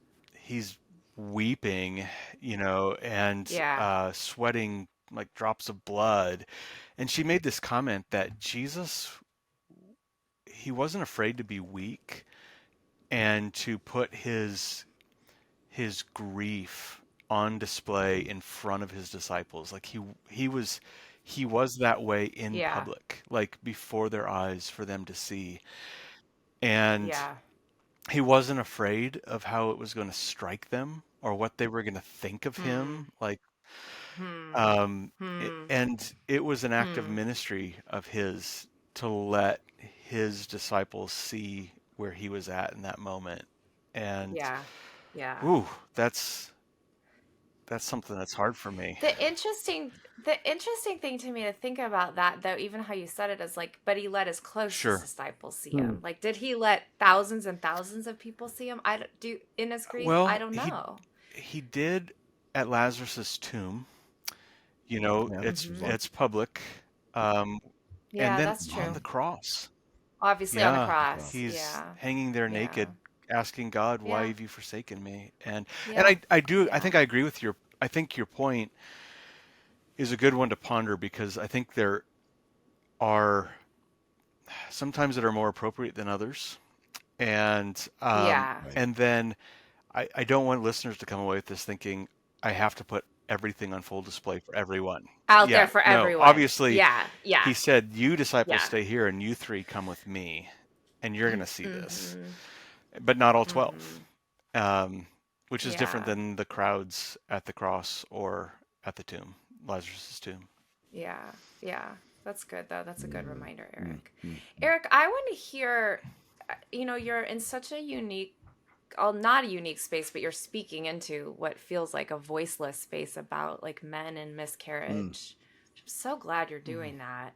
weeping, and Yeah. sweating like drops of blood. And she made this comment that Jesus, he wasn't afraid to be weak and to put his grief on display in front of his disciples. Like he was that way in Yeah. public, like before their eyes for them to see. And Yeah. he wasn't afraid of how it was going to strike them or what they were going to think of Hmm. him. Like, Hmm. Hmm. and it was an act of Hmm. ministry of his to let his disciples see where he was at in that moment. And Yeah. Yeah. ooh, that's something that's hard for me. The interesting thing to me to think about that though, even how you said it is like, but he let his closest Sure. disciples see Hmm. him. Like, did he let thousands and thousands of people see him? I don't- do in his grief. I Well, don't know. he did at Lazarus's tomb. You know, Yeah, it's Hmm. well, it's public. Um, and Yeah, then that's on true. the cross. Obviously on the Yeah, cross. cross. he's Yeah. hanging there Yeah. naked, asking God, "Why Yeah. have you forsaken me?" And Yeah. I Yeah. think I agree with your. I think your point is a good one to ponder because I think there are sometimes that are more appropriate than others, and Yeah. Right. and then I don't want listeners to come away with this thinking I have to put everything on full display for everyone. Out there Yeah, for no, everyone. obviously Yeah. Yeah. he said, "You disciples Yeah. stay here, and you three come with me, and you're going to see this." Mm-hmm. But not all 12, Mm-hmm. um, which is different Yeah. than the crowds at the cross or at the tomb, Lazarus's tomb. Yeah. Yeah. That's good though. That's a good reminder, Mm, Eric. mm, mm. Eric, I want to hear, you're in such a unique, well, not a unique space, but you're speaking into what feels like a voiceless space about like men and Mm. miscarriage. I'm so glad you're Mhm. doing that.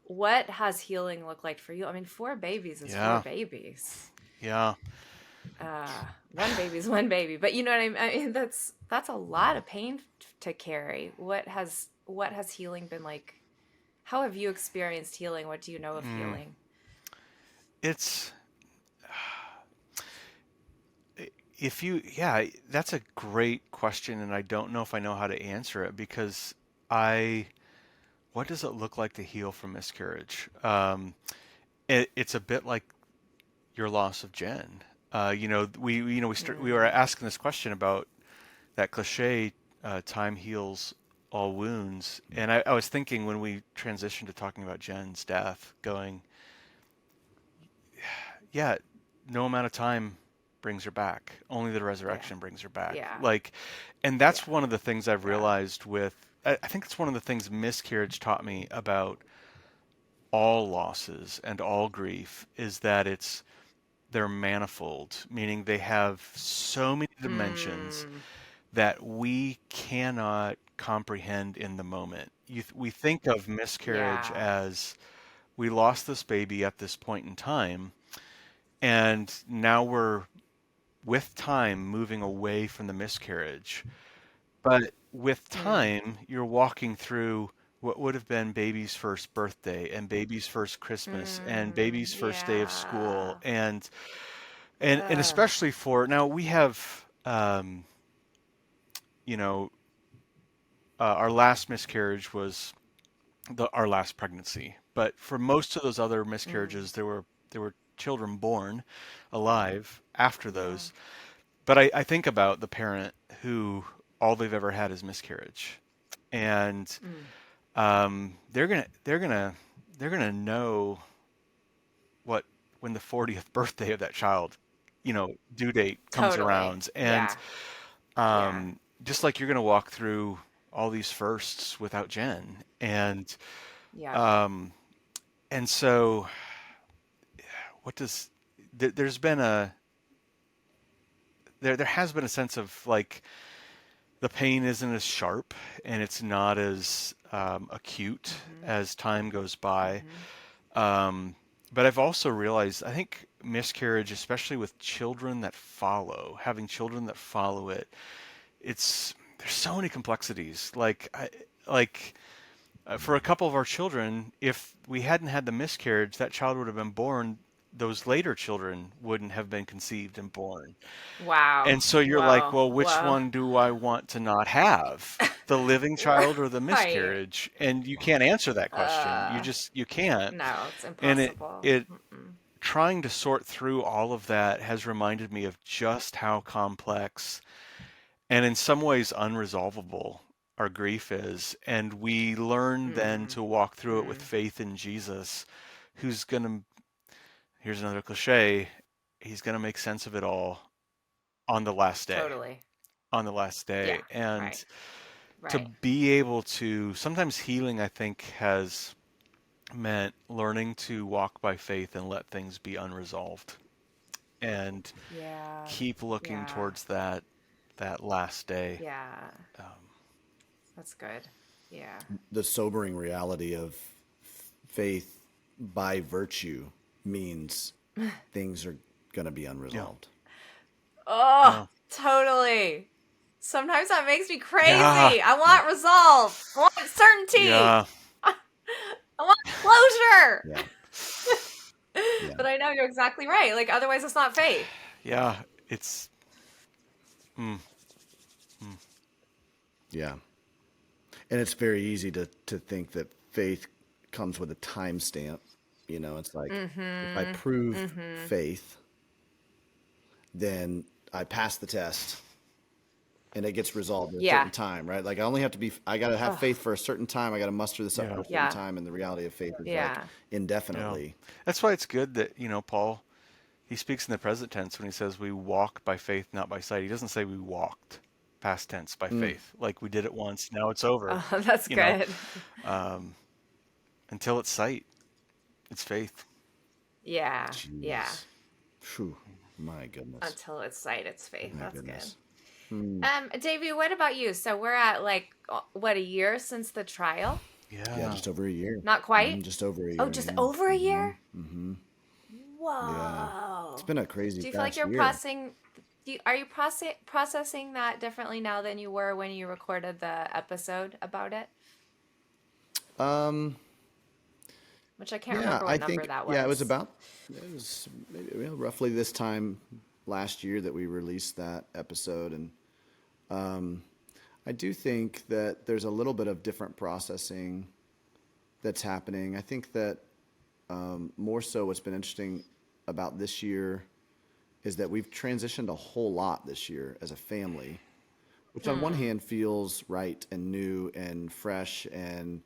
What has healing looked like for you? I mean, four babies is four Yeah, babies. yeah. One baby is one baby, but you know what I mean? I mean, that's a lot of pain to carry. What has healing been like? How have you experienced healing? What do you know of Mm. healing? It's if you yeah, that's a great question, and I don't know if I know how to answer it because I what does it look like to heal from miscarriage? It's a bit like your loss of Jen. We were Mm, asking this question about that cliche, time heals all wounds, and I was thinking when we transitioned to talking about Jen's death, going, yeah, no amount of time brings her back. Only the yeah, resurrection brings her back. yeah, Like, and yeah, that's one of the things I've yeah. realized with. I think it's one of the things miscarriage taught me about all losses and all grief is that they're manifold, meaning they have so many dimensions Mm, that we cannot comprehend in the moment. We think of miscarriage yeah. as we lost this baby at this point in time, and now we're with time moving away from the miscarriage. But with Mm, time, you're walking through what would have been baby's first birthday and baby's first Christmas and baby's first day of school yeah. and Ugh. especially for now we have you know our last miscarriage was our last pregnancy, but for most of those other Mm, miscarriages there were children born alive after yeah. those. But I think about the parent who all they've ever had is miscarriage, and Mm, they're gonna know what when the 40th birthday of that child, due date comes totally. around, and Yeah. Yeah. just like you're gonna walk through all these firsts without Jen, Yeah. um, and so what does there's been a there has been a sense of like the pain isn't as sharp and it's not as acute Mm-hmm. as time goes by. Mm-hmm. Um, but I've also realized, I think miscarriage, especially with children that follow, having children that follow it, there's so many complexities. For a couple of our children, if we hadn't had the miscarriage, that child would have been born. Those later children wouldn't have been conceived and born. Wow. And so you're like, Whoa. well, which Whoa. one do I want to not have? The living child or the Right. miscarriage? And you can't answer that question. Uh, You can't. no, it's And it impossible. it Mm-mm. trying to sort through all of that has reminded me of just how complex and in some ways unresolvable our grief is, and we learn then Mm, to walk through it with mm, faith in Jesus, who's going to, here's another cliche, he's going to make sense of it all on the last day. totally. On the last Yeah. day. And Right. to Right. be able to, sometimes healing, I think, has meant learning to walk by faith and let things be unresolved and Yeah. keep looking Yeah. towards that last day. Yeah. Um, That's good. Yeah. The sobering reality of faith by virtue means things are going to be yeah. unresolved. Oh, Yeah. totally. Sometimes that makes me Yeah. crazy. I Yeah. want resolve. I want certainty. Yeah. I want closure. Yeah. Yeah. But I know you're exactly right. Like, otherwise, it's not faith. Yeah. It's, mm, mm, Yeah. And it's very easy to think that faith comes with a timestamp. It's like if I Mm-hmm. prove Mm-hmm. faith, then I pass the test and it gets resolved at a Yeah. certain time, right? Like I got to have Oh, faith for a certain time. I got to muster this up for yeah. a certain yeah. time. And the reality of faith is like Yeah. Yeah. indefinitely. That's why it's good that, Paul, he speaks in the present tense when he says we walk by faith, not by sight. He doesn't say we walked past tense by Mm, faith, like we did it once, now it's over. Oh, that's You know, good. um, until it's sight, it's faith. Yeah. Yeah. jeez. Phew. My goodness. Until it's sight, it's faith. My That's good. goodness. Hmm. Davey, what about you? So we're at like what, a year since the trial? Yeah, Yeah. just over a year. Not quite. Just over a Oh, year. just Yeah. over a hmm year? hmm Yeah. It's Whoa. been a crazy Do you feel like past you're year. are you processing that differently now than you were when you recorded the episode about it? Um, Which I can't yeah, remember I what number think, that yeah, was. it was maybe, roughly this time last year that we released that episode. And I do think that there's a little bit of different processing that's happening. I think that more so what's been interesting about this year is that we've transitioned a whole lot this year as a family, which on one Hmm. hand feels right and new and fresh and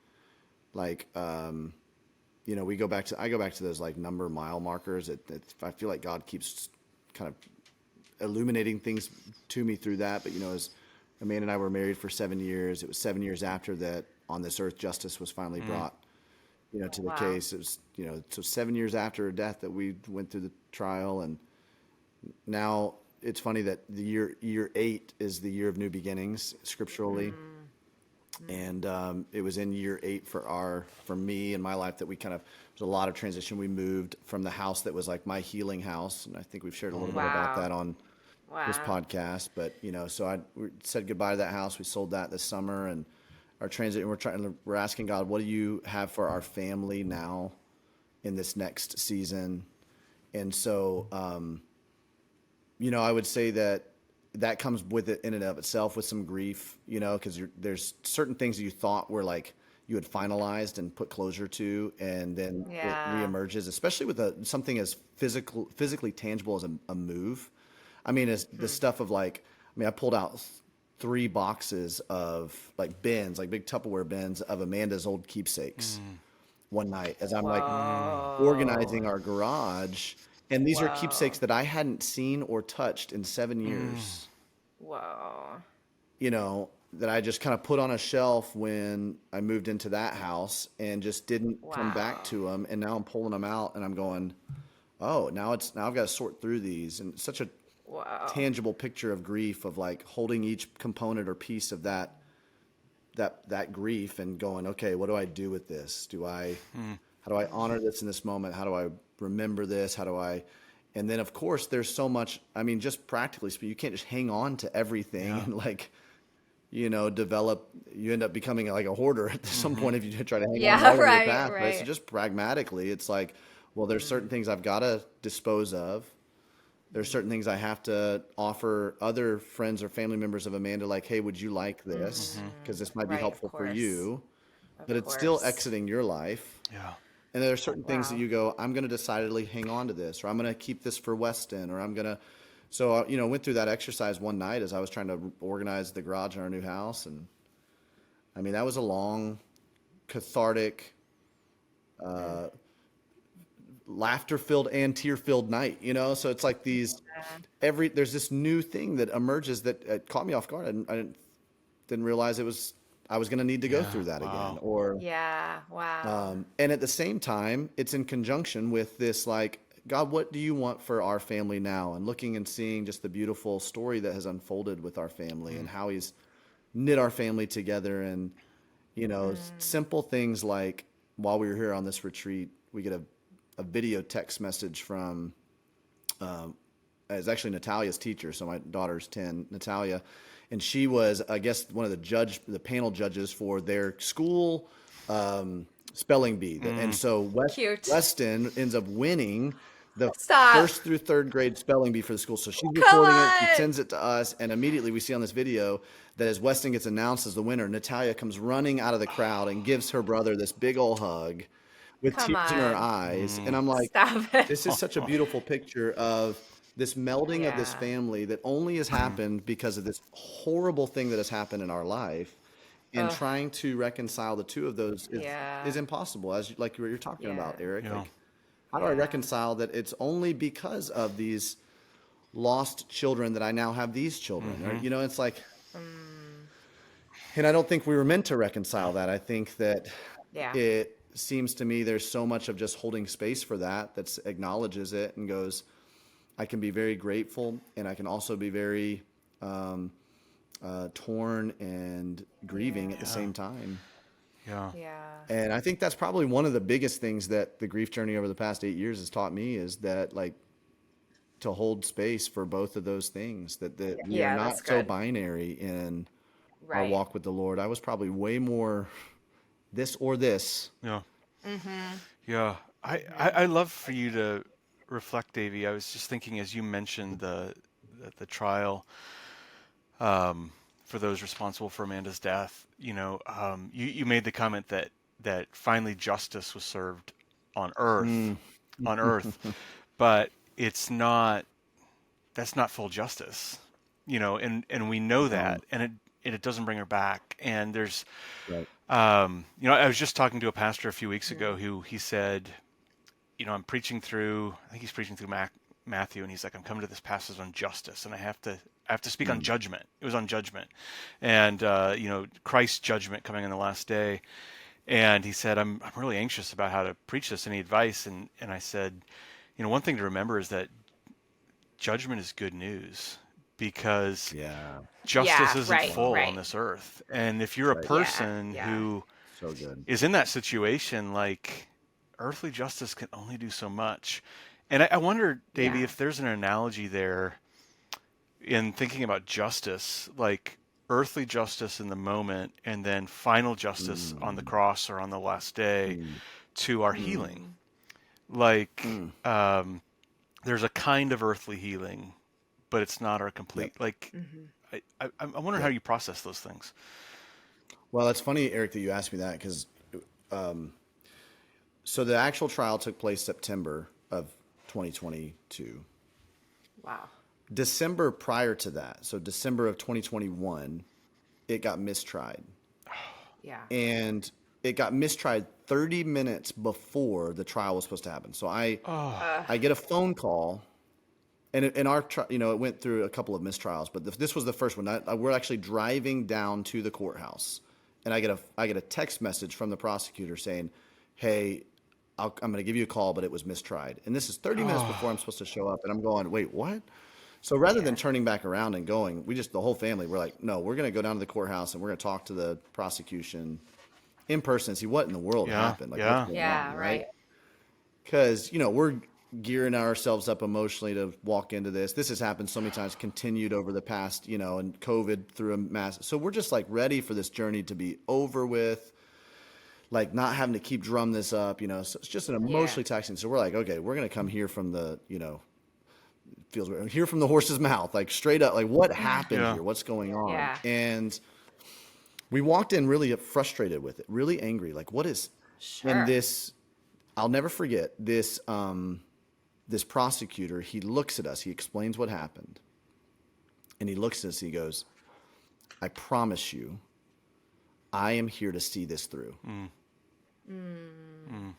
like I go back to those like number mile markers. I feel like God keeps kind of illuminating things to me through that. But as Amanda and I were married for 7 years, it was 7 years after that on this earth justice was finally brought to the Wow. case. It was so 7 years after her death that we went through the trial. And now it's funny that the year 8 is the year of new beginnings scripturally. Mm. And it was in year 8 for me and my life that we kind of, there's a lot of transition. We moved from the house that was like my healing house, and I think we've shared a little bit about Wow. that on this Wow. podcast. But so we said goodbye to that house. We sold that this summer, and our transit. And we're asking God, what do you have for our family now in this next season? And so I would say that comes with it in and of itself with some grief, because there's certain things that you thought were like you had finalized and put closure to, and then it Yeah. reemerges, especially with something as physically tangible as a move. I mean, as the stuff of like, I pulled out 3 boxes of like bins, like big Tupperware bins of Amanda's old keepsakes one night as I'm like organizing Whoa. our garage. And these are keepsakes Whoa. that I hadn't seen or touched in 7 Mm. years, Whoa. that I just kind of put on a shelf when I moved into that house and just didn't come back Wow. to them. And now I'm pulling them out and I'm going, oh, now I've got to sort through these. And it's such a Wow. tangible picture of grief, of like holding each component or piece of that grief and going, okay, what do I do with this? How do I honor this in this moment? How do I remember this? And then of course there's so much, just practically speaking, you can't just hang on to everything Yeah. and like, develop, you end up becoming like a hoarder at some Mm-hmm. point if you try to hang on to Yeah, all of your right, path, right? So right. just pragmatically, it's like, well, there's certain things I've got to dispose of. There's certain things I have to offer other friends or family members of Amanda, like, hey, would you like this? Mm-hmm. Because this might be Right, of helpful for course. you, Of but it's still course. exiting your life. Yeah. And there are certain things that Wow. you go, I'm going to decidedly hang on to this, or I'm going to keep this for Weston, or I'm going to. So, went through that exercise one night as I was trying to organize the garage in our new house. And I mean, that was a long, cathartic, laughter-filled and tear-filled night, you know? So it's like there's this new thing that emerges that caught me off guard. I didn't realize I was going to need to go Yeah. through that Wow. again. Or, Yeah. Wow. and at the same time, it's in conjunction with this, like, God, what do you want for our family now? And looking and seeing just the beautiful story that has unfolded with our family and how he's knit our family together. And, simple things like while we were here on this retreat, we get a video text message from, it's actually Natalia's teacher. So my daughter's 10, Natalia, and she was, I guess, one of the panel judges for their school spelling bee. And so Cute. Weston ends up winning the Stop. first through third grade spelling bee for the school. So she's Come recording it, she on. sends it to us, and immediately we see on this video that as Weston gets announced as the winner, Natalia comes running out of the crowd and gives her brother this big old hug with Come tears in her on. eyes. And I'm like, Stop it. this is such a beautiful picture of this melding of this Yeah. family that only has happened because of this horrible thing that has happened in our life. And Ugh. trying to reconcile the two of those Yeah. is impossible, like you're talking about, Yeah. Eric. Yeah. Like, how do I reconcile that it's only because of these lost children that I now have these children? Or, it's like, and I don't think we were meant to reconcile that. I think that Yeah. it seems to me there's so much of just holding space for that acknowledges it and goes, I can be very grateful, and I can also be very torn and grieving at the same time. Yeah. Yeah. And I think that's probably one of the biggest things that the grief journey over the past 8 years has taught me is that, like, to hold space for both of those things, that we Yeah, are that's not so good. binary in our Right. walk with the Lord. I was probably way more this or this. Yeah. Yeah. I love for you to reflect, Davey. I was just thinking as you mentioned the trial for those responsible for Amanda's death. You made the comment that finally justice was served on Earth, but that's not full justice. And we know that, and it doesn't bring her back. And there's Right. I was just talking to a pastor a few weeks ago who he said, I'm preaching through, I think he's preaching through Matthew, and he's like, I'm coming to this passage on justice, and I have to speak on judgment. It was on judgment, and Christ's judgment coming in the last day. And he said, I'm really anxious about how to preach this. Any advice? And I said, one thing to remember is that judgment is good news, because justice Yeah, isn't right, full right. on this earth. And if you're a person Yeah. who So good. is in that situation, like, earthly justice can only do so much. And I wonder, Davey, Yeah. if there's an analogy there in thinking about justice, like earthly justice in the moment and then final justice on the cross or on the last day to our healing. Like, there's a kind of earthly healing, but it's not our complete. Like, I wonder how you process those things. Well, it's funny, Eric, that you asked me that, because so the actual trial took place September of 2022. Wow. December prior to that, so December of 2021, it got mistried. Yeah. And it got mistried 30 minutes before the trial was supposed to happen. So I get a phone call, and in our it went through a couple of mistrials, but this was the first one. We're actually driving down to the courthouse, and I get a text message from the prosecutor saying, "Hey, I'm going to give you a call, but it was mistried." And this is 30 minutes before I'm supposed to show up, and I'm going, "Wait, what?" So rather than turning back around and going, the whole family, we're like, "No, we're going to go down to the courthouse, and we're going to talk to the prosecution in person and see what in the world happened." Like, what's going on, Right. Because, we're gearing ourselves up emotionally to walk into this. This has happened so many times, continued over the past, and COVID through a mass. So we're just like ready for this journey to be over with, like not having to keep drum this up, so it's just an emotionally taxing. So we're like, okay, we're going to come here from the, feels weird, hear from the horse's mouth, like straight up, like what happened here? What's going on? Yeah. And we walked in really frustrated with it, really angry. Like, what is, Sure. and this, I'll never forget this, this prosecutor, he looks at us, he explains what happened. And he looks at us and he goes, "I promise you, I am here to see this through. Mm. Mm.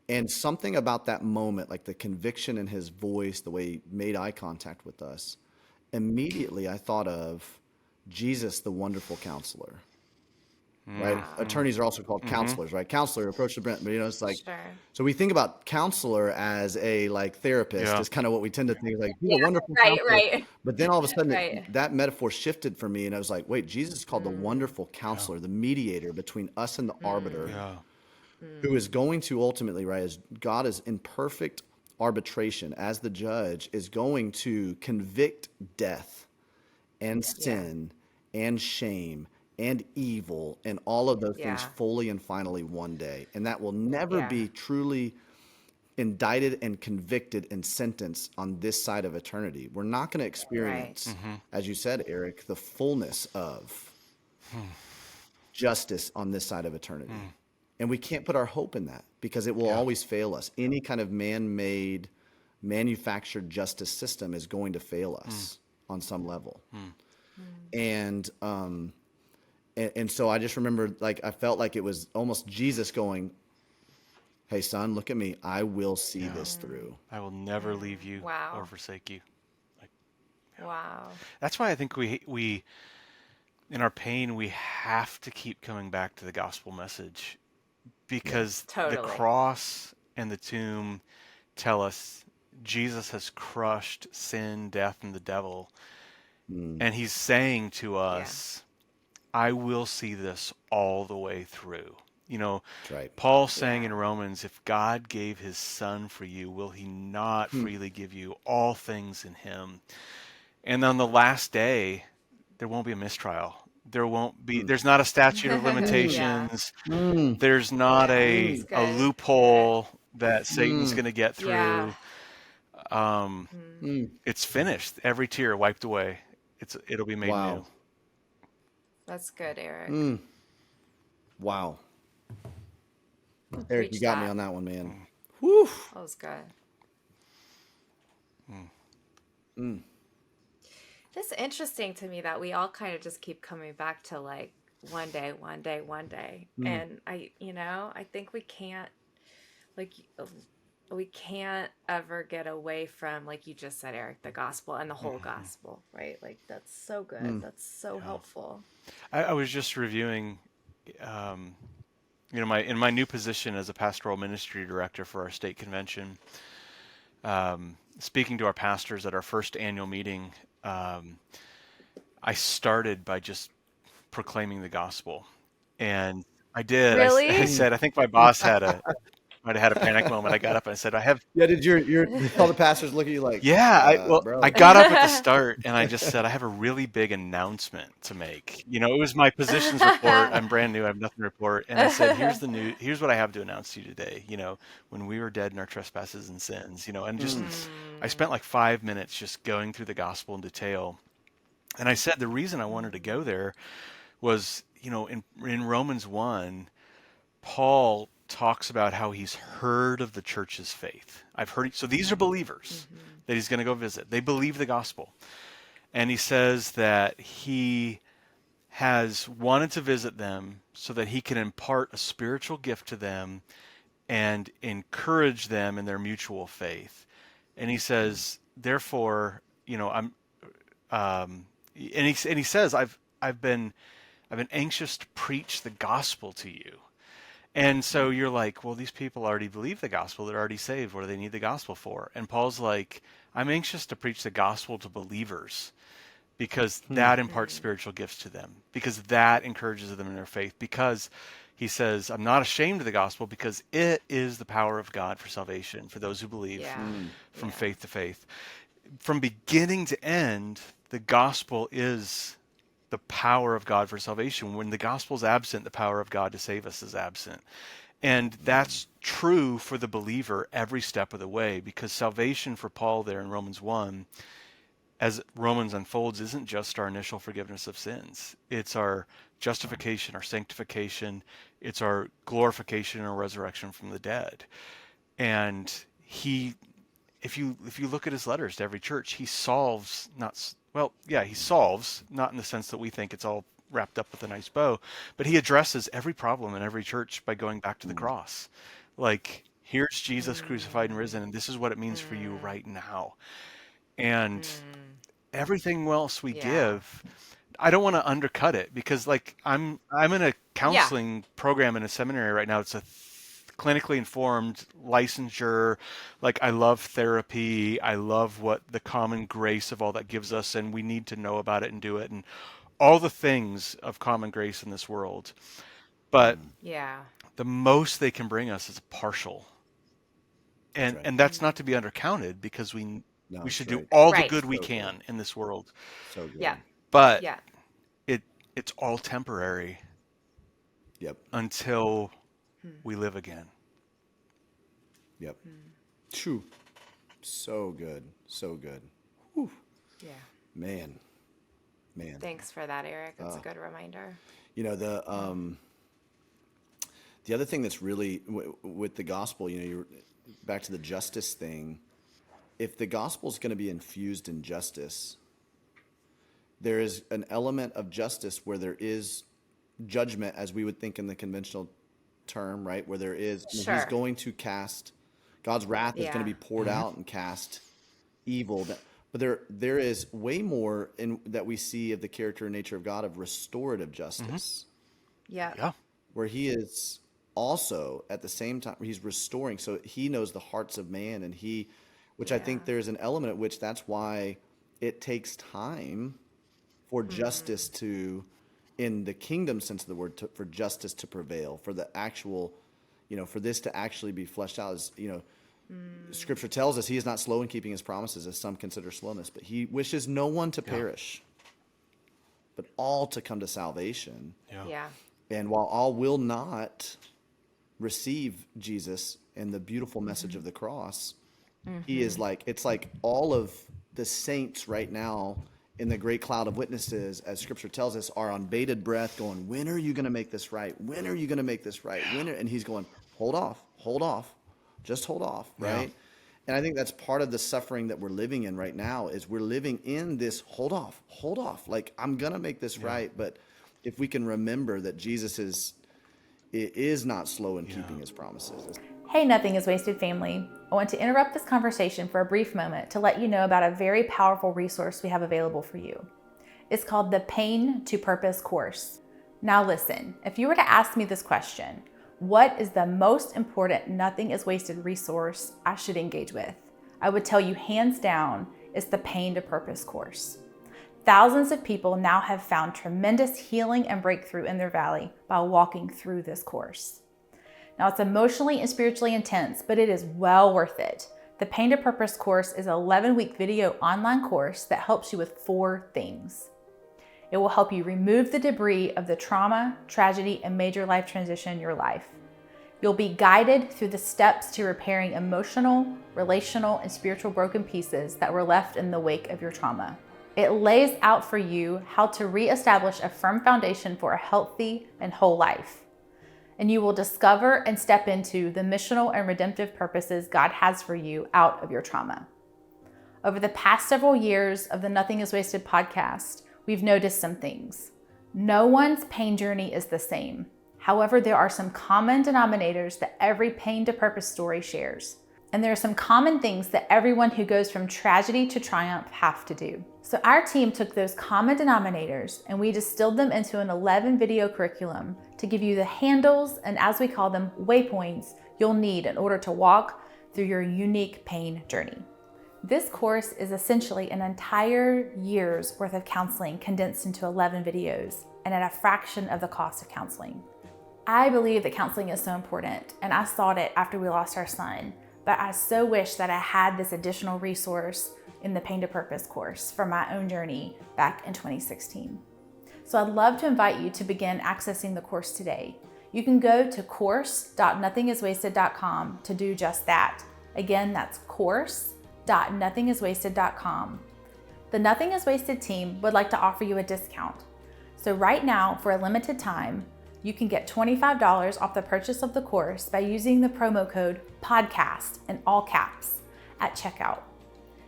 And something about that moment, like the conviction in his voice, the way he made eye contact with us, immediately I thought of Jesus, the wonderful counselor, right? Wow. Attorneys are also called counselors, right? Counselor, approach the Brent, but it's like, Sure. so we think about counselor as a like therapist, Yeah. is kind of what we tend to think, like, he's a wonderful Right, counselor. right. But then all of a sudden Right. that metaphor shifted for me, and I was like, wait, Jesus is called the wonderful counselor, the mediator between us and the arbiter, Yeah. who is going to ultimately, right, as God is in perfect arbitration as the judge, is going to convict death and sin and shame and evil and all of those things Yeah. fully and finally one day. And that will never Yeah. be truly indicted and convicted and sentenced on this side of eternity. We're not going to experience, as you said, Eric, the fullness of justice on this side of eternity. And we can't put our hope in that because it will always fail us. Any kind of man-made, manufactured justice system is going to fail us on some level. And so I just remember, like, I felt like it was almost Jesus going, hey, son, look at me. I will see this through. I will never leave you Wow. or forsake you. Wow. That's why I think we in our pain, we have to keep coming back to the gospel message, because the Totally. cross and the tomb tell us Jesus has crushed sin, death, and the devil. And he's saying to us, I will see this all the way through. You know, That's right. Paul saying in Romans, if God gave his son for you, will he not freely give you all things in him? And on the last day, there won't be a mistrial. There won't be, there's not a statute of limitations. There's not a That's good. loophole that Satan's going to get through. Yeah. It's finished. Every tear wiped away. It'll be made Wow. new. That's good, Eric. Wow. Eric, you Preach got me that. on that one, man. Whew. That was good. It's interesting to me that we all kind of just keep coming back to like one day. And I think we can't, like, we can't ever get away from, like you just said, Eric, the gospel and the whole gospel, right? Like, that's so good. That's so helpful. I was just reviewing, in my new position as a pastoral ministry director for our state convention, speaking to our pastors at our first annual meeting, I started by just proclaiming the gospel, and I did. Really? I said, I think my boss might have had a panic moment. I got up and I said, Yeah, did all the pastors look at you like, bro? I got up at the start and I just said, I have a really big announcement to make. It was my positions report. I'm brand new. I have nothing to report. And I said, here's what I have to announce to you today. When we were dead in our trespasses and sins, and just, I spent like 5 minutes just going through the gospel in detail. And I said, the reason I wanted to go there was, in Romans 1, Paul talks about how he's heard of the church's faith. I've heard. So these are believers that he's going to go visit. They believe the gospel. And he says that he has wanted to visit them so that he can impart a spiritual gift to them and encourage them in their mutual faith. And he says, therefore, I'm, and he says, I've been anxious to preach the gospel to you. And so you're like, well, these people already believe the gospel. They're already saved. What do they need the gospel for? And Paul's like, I'm anxious to preach the gospel to believers because that imparts spiritual gifts to them, because that encourages them in their faith, because he says, I'm not ashamed of the gospel because it is the power of God for salvation for those who believe from faith to faith. From beginning to end, the gospel is the power of God for salvation. When the gospel is absent, the power of God to save us is absent. And that's true for the believer every step of the way, because salvation for Paul there in Romans 1, as Romans unfolds, isn't just our initial forgiveness of sins. It's our justification, our sanctification. It's our glorification and our resurrection from the dead. And if you look at his letters to every church, he solves, not in the sense that we think it's all wrapped up with a nice bow. But he addresses every problem in every church by going back to the cross. Like, here's Jesus crucified and risen, and this is what it means for you right now. And everything else we Yeah. give, I don't want to undercut it, because like I'm in a counseling program in a seminary right now. It's a clinically informed licensure. Like, I love therapy. I love what the common grace of all that gives us, and we need to know about it and do it, and all the things of common grace in this world. But Yeah. the most they can bring us is partial. That's right. And that's not to be undercounted, because No, we that's should do right. all the Right. good we So can good. in this world. So good. Yeah. But Yeah. it's all temporary Yep. until we live again. Yep. True. So good. So good. Yeah. Man. Thanks for that, Eric. That's a good reminder. You know, the other thing that's really with the gospel, you know, you're back to the justice thing. If the gospel is going to be infused in justice, there is an element of justice where there is judgment, as we would think in the conventional term, right? Where there is, he's Sure. going to cast, God's wrath is going to be Yeah. poured out and cast evil. But there is way more in that we see of the character and nature of God of restorative justice, Yeah. Yeah. where he is also at the same time, he's restoring. So he knows the hearts of man, and which I think Yeah. there's an element at which that's why it takes time for justice to, in the kingdom sense of the word, for justice to prevail, for the actual, you know, for this to actually be fleshed out. As you know, Scripture tells us he is not slow in keeping his promises, as some consider slowness, but he wishes no one to perish, but all to come to salvation. Yeah. Yeah. And while all will not receive Jesus and the beautiful message of the cross, he is like, it's like all of the saints right now in the great cloud of witnesses, as Scripture tells us, are on bated breath going, when are you going to make this right? When are you going to make this right? And he's going, hold off, just hold off, right? Yeah. And I think that's part of the suffering that we're living in right now, is we're living in this hold off. Like, I'm going to make this right. But if we can remember that Jesus is not slow in keeping his promises. Hey, Nothing is Wasted family. I want to interrupt this conversation for a brief moment to let you know about a very powerful resource we have available for you. It's called the Pain to Purpose course. Now listen, if you were to ask me this question, what is the most important Nothing is Wasted resource I should engage with? I would tell you hands down, it's the Pain to Purpose course. Thousands of people now have found tremendous healing and breakthrough in their valley by walking through this course. Now, it's emotionally and spiritually intense, but it is well worth it. The Pain to Purpose course is an 11-week video online course that helps you with 4 things. It will help you remove the debris of the trauma, tragedy, and major life transition in your life. You'll be guided through the steps to repairing emotional, relational, and spiritual broken pieces that were left in the wake of your trauma. It lays out for you how to reestablish a firm foundation for a healthy and whole life. And you will discover and step into the missional and redemptive purposes God has for you out of your trauma. Over the past several years of the Nothing is Wasted podcast, we've noticed some things. No one's pain journey is the same. However, there are some common denominators that every pain to purpose story shares. And there are some common things that everyone who goes from tragedy to triumph have to do. So our team took those common denominators and we distilled them into an 11 video curriculum to give you the handles and, as we call them, waypoints you'll need in order to walk through your unique pain journey. This course is essentially an entire year's worth of counseling condensed into 11 videos and at a fraction of the cost of counseling. I believe that counseling is so important, and I sought it after we lost our son, but I so wish that I had this additional resource in the Pain to Purpose course for my own journey back in 2016. So I'd love to invite you to begin accessing the course today. You can go to course.nothingiswasted.com to do just that. Again, that's course.nothingiswasted.com. The Nothing is Wasted team would like to offer you a discount. So right now, for a limited time, you can get $25 off the purchase of the course by using the promo code PODCAST in all caps at checkout.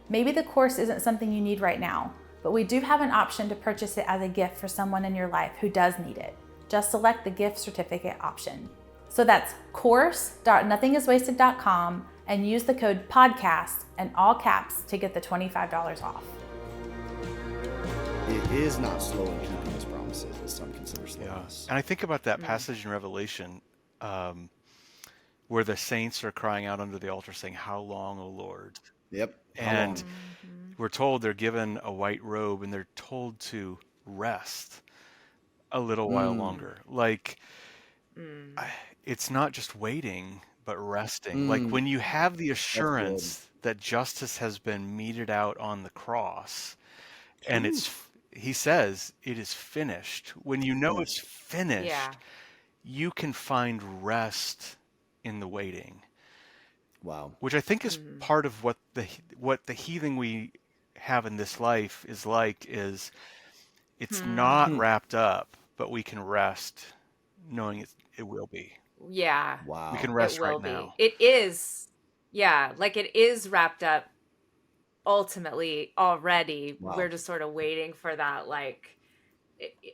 Maybe the course isn't something you need right now, but we do have an option to purchase it as a gift for someone in your life who does need it. Just select the gift certificate option. So that's course.nothingiswasted.com and use the code podcast in all caps to get the $25 off. It is not slow in keeping his promises, as some consider slowness. And I think about that passage in Revelation where the saints are crying out under the altar saying, "How long, O Lord?" Yep. And we're told they're given a white robe and they're told to rest a little while longer. Like, it's not just waiting, but resting. Like when you have the assurance that justice has been meted out on the cross, and he says, it is finished. When you know it's finished, you can find rest in the waiting. Wow. Which I think is part of what the healing we have in this life is like, is it's not wrapped up, but we can rest knowing it will be. Yeah. Wow. We can rest It will right be. now. It is. Yeah. Like it is wrapped up ultimately already. Wow. We're just sort of waiting for that, like,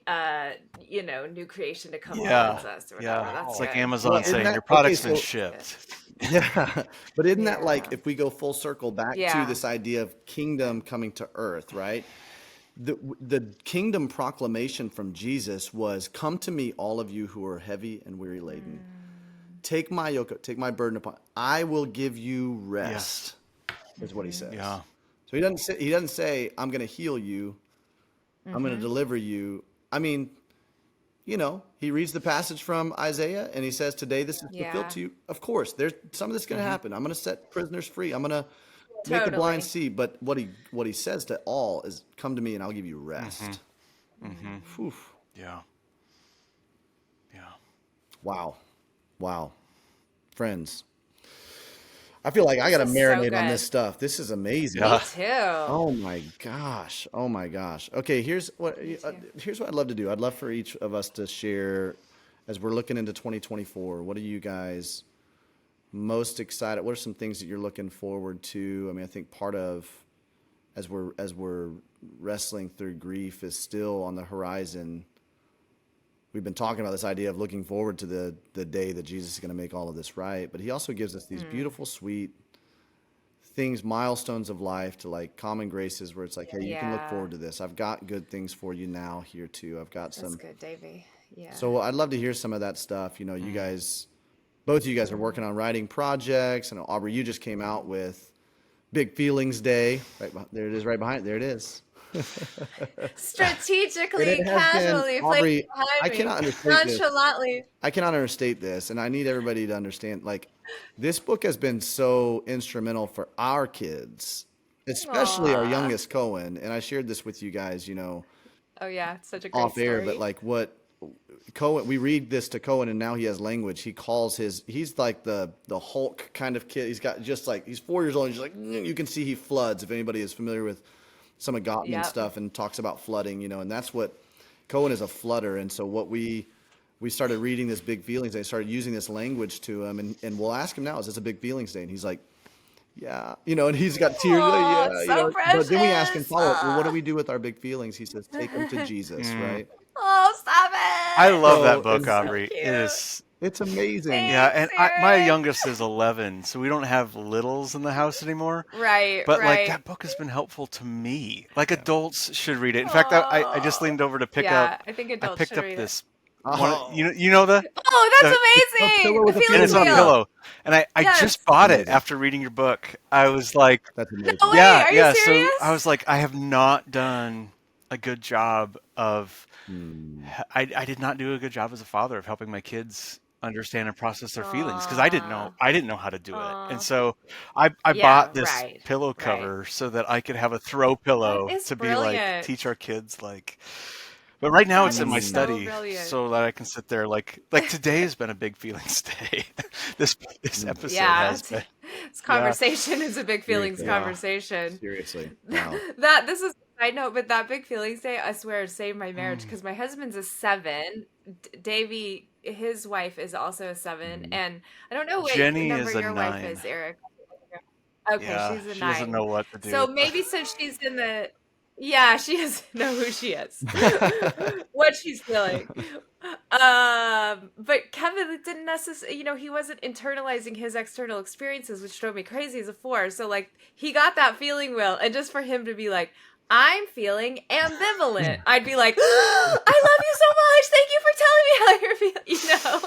new creation to come towards us or whatever. Yeah. That's It's like good. Amazon Well, isn't saying that- your product's okay, been so- shipped. Yeah. But isn't that Yeah. like, if we go full circle back to Yeah. this idea of kingdom coming to earth, right? The kingdom proclamation from Jesus was, "Come to me, all of you who are heavy and weary laden. Take my yoke, take my burden upon. I will give you rest." Is what he says. Yeah. So he doesn't say, "I'm going to heal you. I'm going to deliver you." I mean, he reads the passage from Isaiah and he says, "Today this is fulfilled to you." Of course, there's some of this going to happen. I'm going to set prisoners free. I'm going to make the blind see. But what he says to all is, "Come to me and I'll give you rest." Whew. Yeah. Yeah. Wow. Friends, I feel like I got to This is so marinate on good. this stuff. This is amazing. Yeah. Me too. Oh my gosh. Okay, here's what I'd love to do. I'd love for each of us to share, as we're looking into 2024, what are you guys most excited? What are some things that you're looking forward to? I mean, I think part of, as we're wrestling through grief, is still on the horizon. We've been talking about this idea of looking forward to the day that Jesus is going to make all of this right, but he also gives us these beautiful, sweet things, milestones of life, to like common graces where it's like, hey, you can look forward to this. I've got good things for you now here too. I've got some. That's good, Davey. Yeah. So I'd love to hear some of that stuff. You guys, both of you guys are working on writing projects. And Aubrey, you just came out with Big Feelings Day. There it is, right behind. There it is. Strategically, And it has casually, been, Aubrey, behind I me, cannot understate this. nonchalantly. I cannot understate this, and I need everybody to understand, like, this book has been so instrumental for our kids, especially our youngest, Cohen. And I shared this with you guys, Oh yeah, it's such a great off air, story. but like what Cohen, we read this to Cohen and now he has language. He calls he's like the Hulk kind of kid. He's got just like, he's 4 years old and he's like, you can see he floods. If anybody is familiar with some of Gottman's stuff and talks about flooding, and that's what Cohen is, a flooder. And so what we started reading this Big Feelings Day, started using this language to him, and we'll ask him now, is this a Big Feelings Day? And he's like, yeah, and he's got tears. Aw, so But then we ask him precious. follow up, well, what do we do with our big feelings? He says, take them to Jesus, right? Oh, stop it! I love that So book, it's- Aubrey. It cute. is. It's amazing. Thanks. Yeah, and my Eric. youngest is 11, so we don't have littles in the house anymore. Right, But like right. that book has been helpful to me. Like adults should read it. In fact, I just leaned over to pick up. I think I adults picked should up read this. Oh. One, you know the Oh, that's a amazing! pillow with a The and feeling it's on wheel. pillow. And I Yes. just bought it Amazing. after reading your book. I was like, That's amazing. Oh, wait, yeah, are you yeah. serious? So I was like, I have not done a good job of. I did not do a good job as a father of helping my kids understand and process their feelings because I didn't know how to do it. And so I Yeah, bought this right, pillow right. cover so that I could have a throw pillow is to be like brilliant. teach our kids like. But right now That it's in is my so study brilliant. so that I can sit there like today has been a big feelings day. this episode Yeah, has been. this conversation is a big feelings Yeah. conversation. Seriously. Wow. This is a side note, but that Big Feelings Day, I swear, saved my marriage because my husband's a 7. Davey, his wife, is also a 7, and I don't know what Jenny number is a your wife 9. is, Eric. Okay, Yeah, she's a she 9. doesn't know what to do. So maybe since she's in the Yeah, she doesn't know who she is, what she's feeling. But Kevin didn't necessarily, he wasn't internalizing his external experiences, which drove me crazy as a four. So like he got that feeling wheel, and just for him to be like, I'm feeling ambivalent, I'd be like, I love you so much. Thank you for telling me how you're feeling.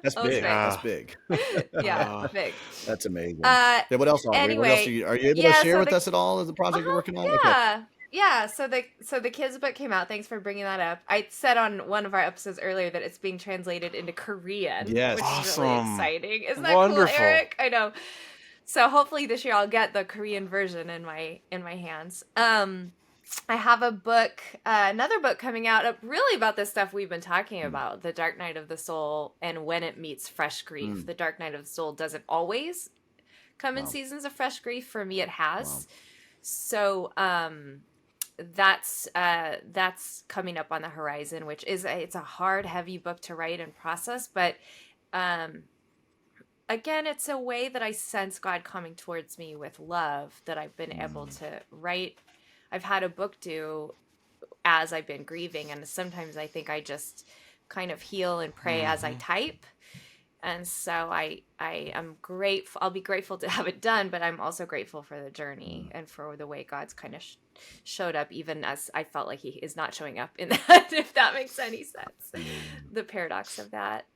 That's That was big. great. That's Ah, big. Yeah, ah. big. That's amazing. Uh, Yeah, what else, Aubrey? What else anyway, are you able to yeah. share So with the us at all as the project you're working on? Okay. yeah. Yeah, so the kids book came out. Thanks for bringing that up. I said on one of our episodes earlier that it's being translated into Korean, which is Yes. really Awesome. exciting. Isn't that cool, Wonderful. Eric? I know. So hopefully this year I'll get the Korean version in my hands. I have a book, another book coming out, really about this stuff we've been talking Mm. about, the dark night of the soul and when it meets fresh grief. Mm. The dark night of the soul doesn't always come in Wow. seasons of fresh grief. For me, it Wow. has. So that's coming up on the horizon, which is it's a hard, heavy book to write and process, but um, again, it's a way that I sense God coming towards me with love that I've been able Mm. to write. I've had a book due as I've been grieving, and sometimes I think I just kind of heal and pray as I Hmm. type. And so I am grateful. I'll be grateful to have it done, but I'm also grateful for the journey Mm. and for the way God's kind of showed up, even as I felt like He is not showing up in that. If that makes any sense, Amazing. the paradox of that.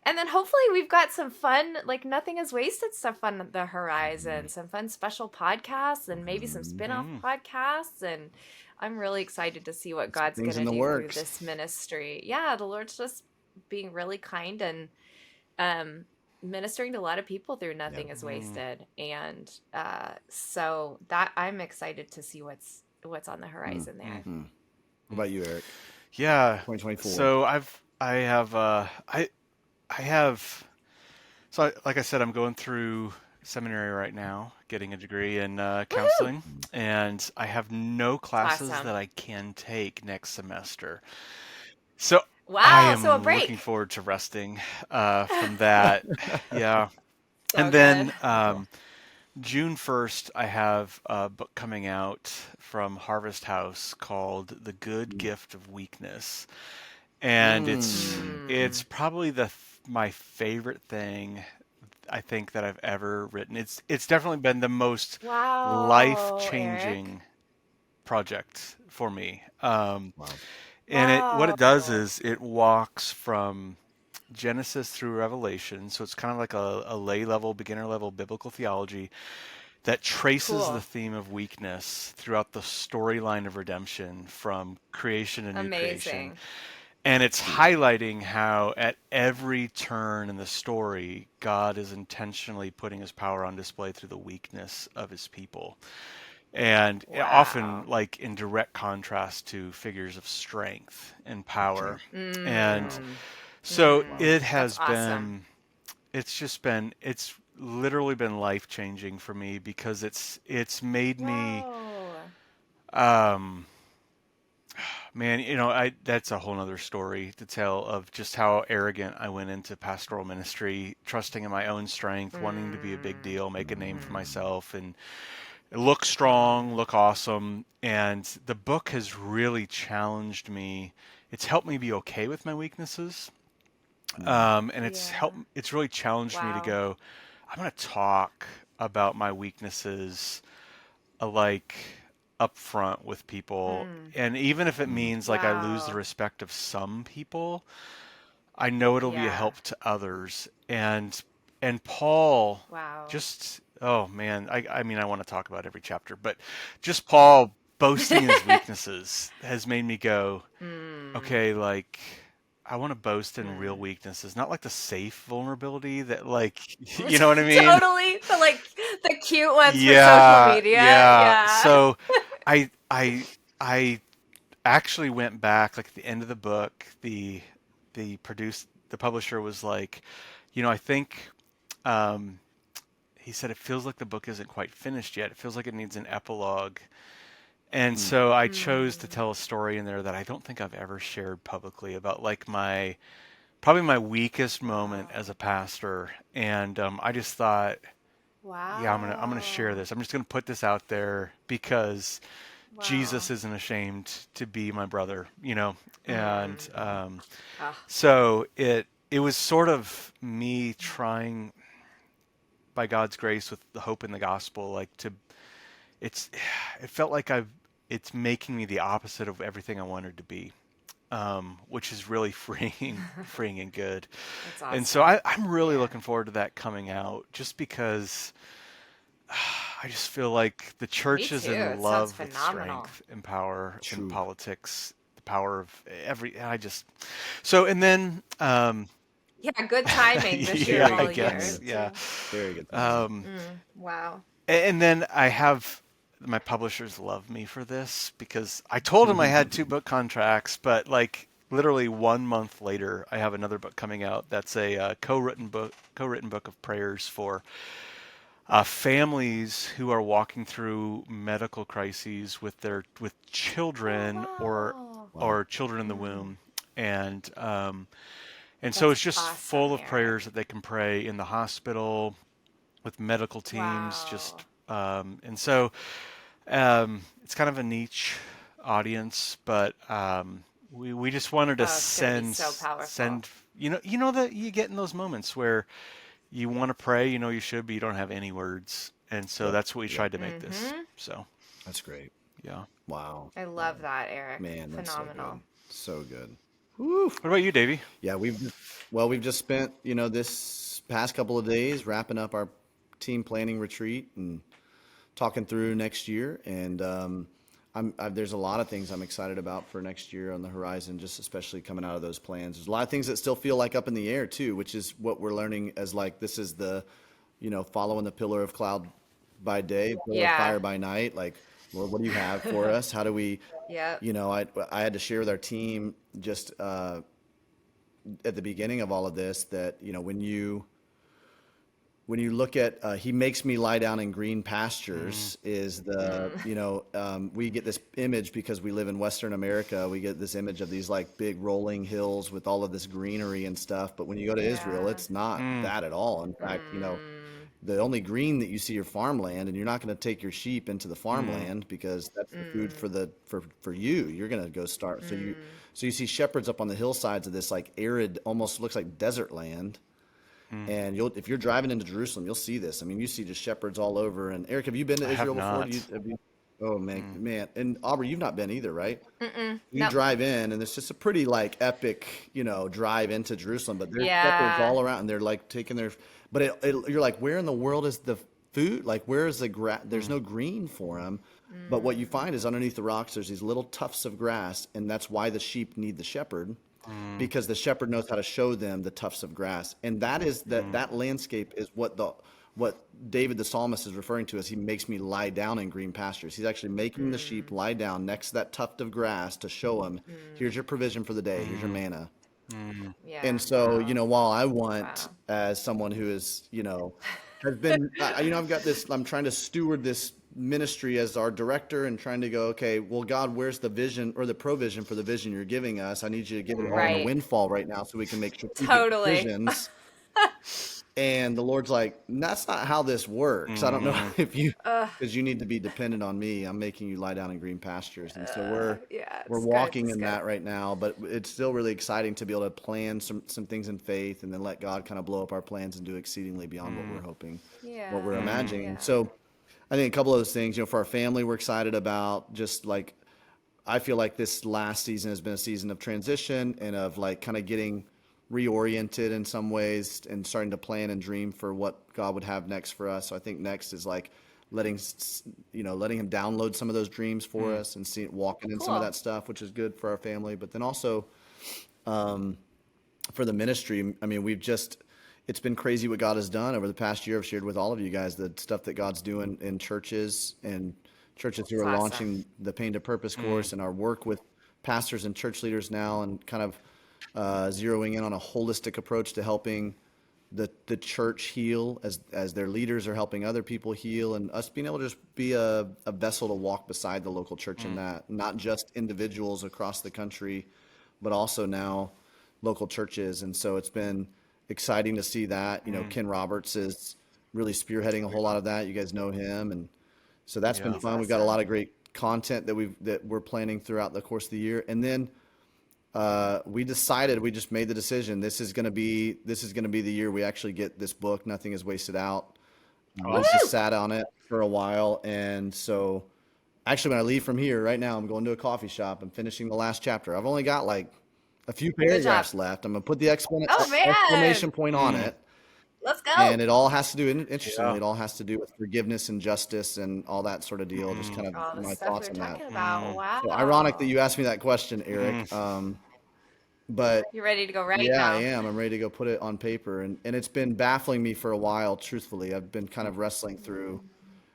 And then hopefully we've got some fun, like nothing is wasted stuff on the horizon. Some fun special podcasts and maybe some spin-off Hmm. podcasts. And I'm really excited to see what God's Things in gonna the do through works. this ministry. Yeah, the Lord's just being really kind and ministering to a lot of people through Yeah. Nothing is Mm. Wasted. And so that I'm excited to see what's on the Mm. horizon there. Mm. What about you, Eric? Yeah. 2024. So I have so like I said, I'm going through seminary right now, getting a degree in Woohoo! counseling, Mm. and I have no classes Awesome. that I can take next semester. So I Wow, so a am looking break. forward to resting from that. Yeah. So And good. then Cool. June 1st, I have a book coming out from Harvest House called The Good Mm. Gift of Weakness. And it's Mm. probably my favorite thing I think that I've ever written. It's definitely been the most Wow, Eric. life-changing project for me. Wow. And what it does Wow. is it walks from Genesis through Revelation, so it's kind of like a lay level, beginner level biblical theology that traces the Cool. theme of weakness throughout the storyline of redemption from creation to new creation. Amazing. And it's Mm. highlighting how at every turn in the story, God is intentionally putting his power on display through the weakness of his people. And often, Wow. like in direct contrast to figures of strength and power. Sure. And Wow. Mm. so Wow. it That's has awesome. been, it's literally been life changing for me because it's made me, Wow. um, man, that's a whole nother story to tell of just how arrogant I went into pastoral ministry, trusting in my own strength, wanting to be a big Mm. deal, make a name for Mm. myself, and look strong, look awesome. And the book has really challenged me. It's helped me be okay with my weaknesses. Mm. And Yeah. it's really challenged me to Wow. go, I'm going to talk about my weaknesses like up front with people. Mm. And even if it Mm. means like I lose the Wow. respect of some people, I know it'll be a Yeah. help to others. And Paul Wow. just, oh man, I mean I want to talk about every chapter, but just Paul boasting in his weaknesses has made me go, Mm. okay, like I want to boast in real Mm. weaknesses, not like the safe vulnerability that like you know what I mean? Totally. The cute ones for social Yeah, media. yeah. Yeah. So I I I actually went back like at the end of the book, the publisher was like, I think um he said it feels like the book isn't quite finished yet. It feels like it needs an epilogue. And Mm. so I chose to Mm. tell a story in there that I don't think I've ever shared publicly about like probably my weakest moment Wow. as a pastor. And I just thought, yeah, I'm gonna share Wow. this. I'm just gonna put this out there because Wow. Jesus isn't ashamed to be my brother, you know, and Ah, so it was sort of me trying by God's grace with the hope in the gospel, like to it's it felt like it's making me the opposite of everything I wanted to be, which is really freeing and good. that's And so awesome. I'm really Yeah. looking forward to that coming out, just because I just feel like the Me church is too. in It sounds love with phenomenal. strength and power in True. politics, the power of I just so and then Yeah, good timing this year of yeah, Very all I good years guess timing. yeah. too. Very good timing. Um, Wow. and then I have my publishers love me for this because I told them I had 2 book contracts, but like literally 1 month later, I have another book coming out. That's a co-written book of prayers for families who are walking through medical crises with Oh children wow. Wow. or children in the Mm, womb, and so that's it's just awesome, full of prayers Eric. that they can pray in the hospital with medical teams, Wow. just and so it's kind of a niche audience, but we just wanted to Oh, it's gonna be so powerful. send you know that you get in those moments where you want to pray, you know you should, but you don't have any words, and so Yep. that's what we Yep. tried to make this. Mm-hmm. So That's great. yeah. Wow. I Wow. love that, Eric. Man, that's so good. Phenomenal. So good. Woo. What about you, Davey? Yeah, we've just spent, this past couple of days wrapping up our team planning retreat and talking through next year. And there's a lot of things I'm excited about for next year on the horizon, just especially coming out of those plans. There's a lot of things that still feel like up in the air too, which is what we're learning as like this is the, following the pillar of cloud by day, pillar of Yeah. fire by night. Like, Lord, what do you have for us? How do we, Yep. I had to share with our team just at the beginning of all of this that when you look at he makes me lie down in green Mm, pastures is the Mm. we get this image because we live in Western America. We get this image of these like big rolling hills with all of this greenery and stuff, but when you go to Israel, Yeah. it's not mm, that at all. In fact, Mm. the only green that you see are farmland, and you're not going to take your sheep into the mm, farmland because that's the food Mm. for you. You're going to go start. Mm. So you see shepherds up on the hillsides of this like arid, almost looks like desert land. mm. And if you're driving into Jerusalem, you'll see this. I mean, you see just shepherds all over. And Eric, have you been to I have Israel before? not. Have you? Oh man, Mm. man. And Aubrey, you've not been either, right? Mm-mm. You Nope. drive in, and it's just a pretty like epic, drive into Jerusalem. But there's shepherds Yeah. all around, and they're like taking their. But you're like, where in the world is the food? Like, where is the grass? There's Mm. no green for them. But what you Mm. find is underneath the rocks, there's these little tufts of grass, and that's why the sheep need the shepherd, Mm. because the shepherd knows how to show them the tufts of grass. And that is Mm. that landscape is what David the psalmist is referring to as he makes me lie down in green pastures. He's actually making the sheep Mm. lie down next to that tuft of grass to show them, here's Mm. your provision for the day, here's your Mm. manna. Mm. And Yeah. so, Wow. while I want, Wow. as someone who is, has been, I've got this, I'm trying to steward this ministry as our director and trying to go, okay, well, God, where's the vision or the provision for the vision you're giving us? I need you to give it all in a Right. windfall right now so we can make strategic Totally. decisions. And the Lord's like, that's not how this works. I don't know Mm. Ugh. because you need to be dependent on me. I'm making you lie down in green pastures. And so Yeah. we're It's good. walking It's in good. that right now, but it's still really exciting to be able to plan some things in faith and then let God kind of blow up our plans and do exceedingly beyond what we're Mm. hoping, what we're Yeah. Mm. imagining. Yeah. So I think a couple of those things, for our family, we're excited about just like, I feel like this last season has been a season of transition and of like kind of getting reoriented in some ways and starting to plan and dream for what God would have next for us. So I think next is like letting him download some of those dreams for Mm. us and walking in some of Cool. that stuff, which is good for our family. But then also for the ministry, I mean, it's been crazy what God has done over the past year. I've shared with all of you guys the stuff that God's doing in churches and churches who It's are awesome. launching the Pain to Purpose Mm. course and our work with pastors and church leaders now and kind of zeroing in on a holistic approach to helping the church heal as their leaders are helping other people heal and us being able to just be a vessel to walk beside the local church in Mm. that, not just individuals across the country, but also now local churches. And so it's been exciting to see that. Mm. Ken Roberts is really spearheading a whole lot of that. You guys know him. And so that's been Yeah. He's fun. We've got a lot awesome. of great content that we're planning throughout the course of the year. And then we just made the decision. This is going to be the year we actually get this book, Nothing is Wasted Out. We just sat on it for a while. And so actually when I leave from here right now, I'm going to a coffee shop. I'm finishing the last chapter. I've only got like a few paragraphs left. I'm going to put the exclamation point on it. Let's go. And it all has to do, interestingly, it all has to do with forgiveness and justice and all that sort of deal. Just kind of my thoughts on that. Wow. So ironic that you asked me that question, Eric. But you're ready to go now. Yeah, I am. I'm ready to go put it on paper. And it's been baffling me for a while, truthfully. I've been kind of wrestling through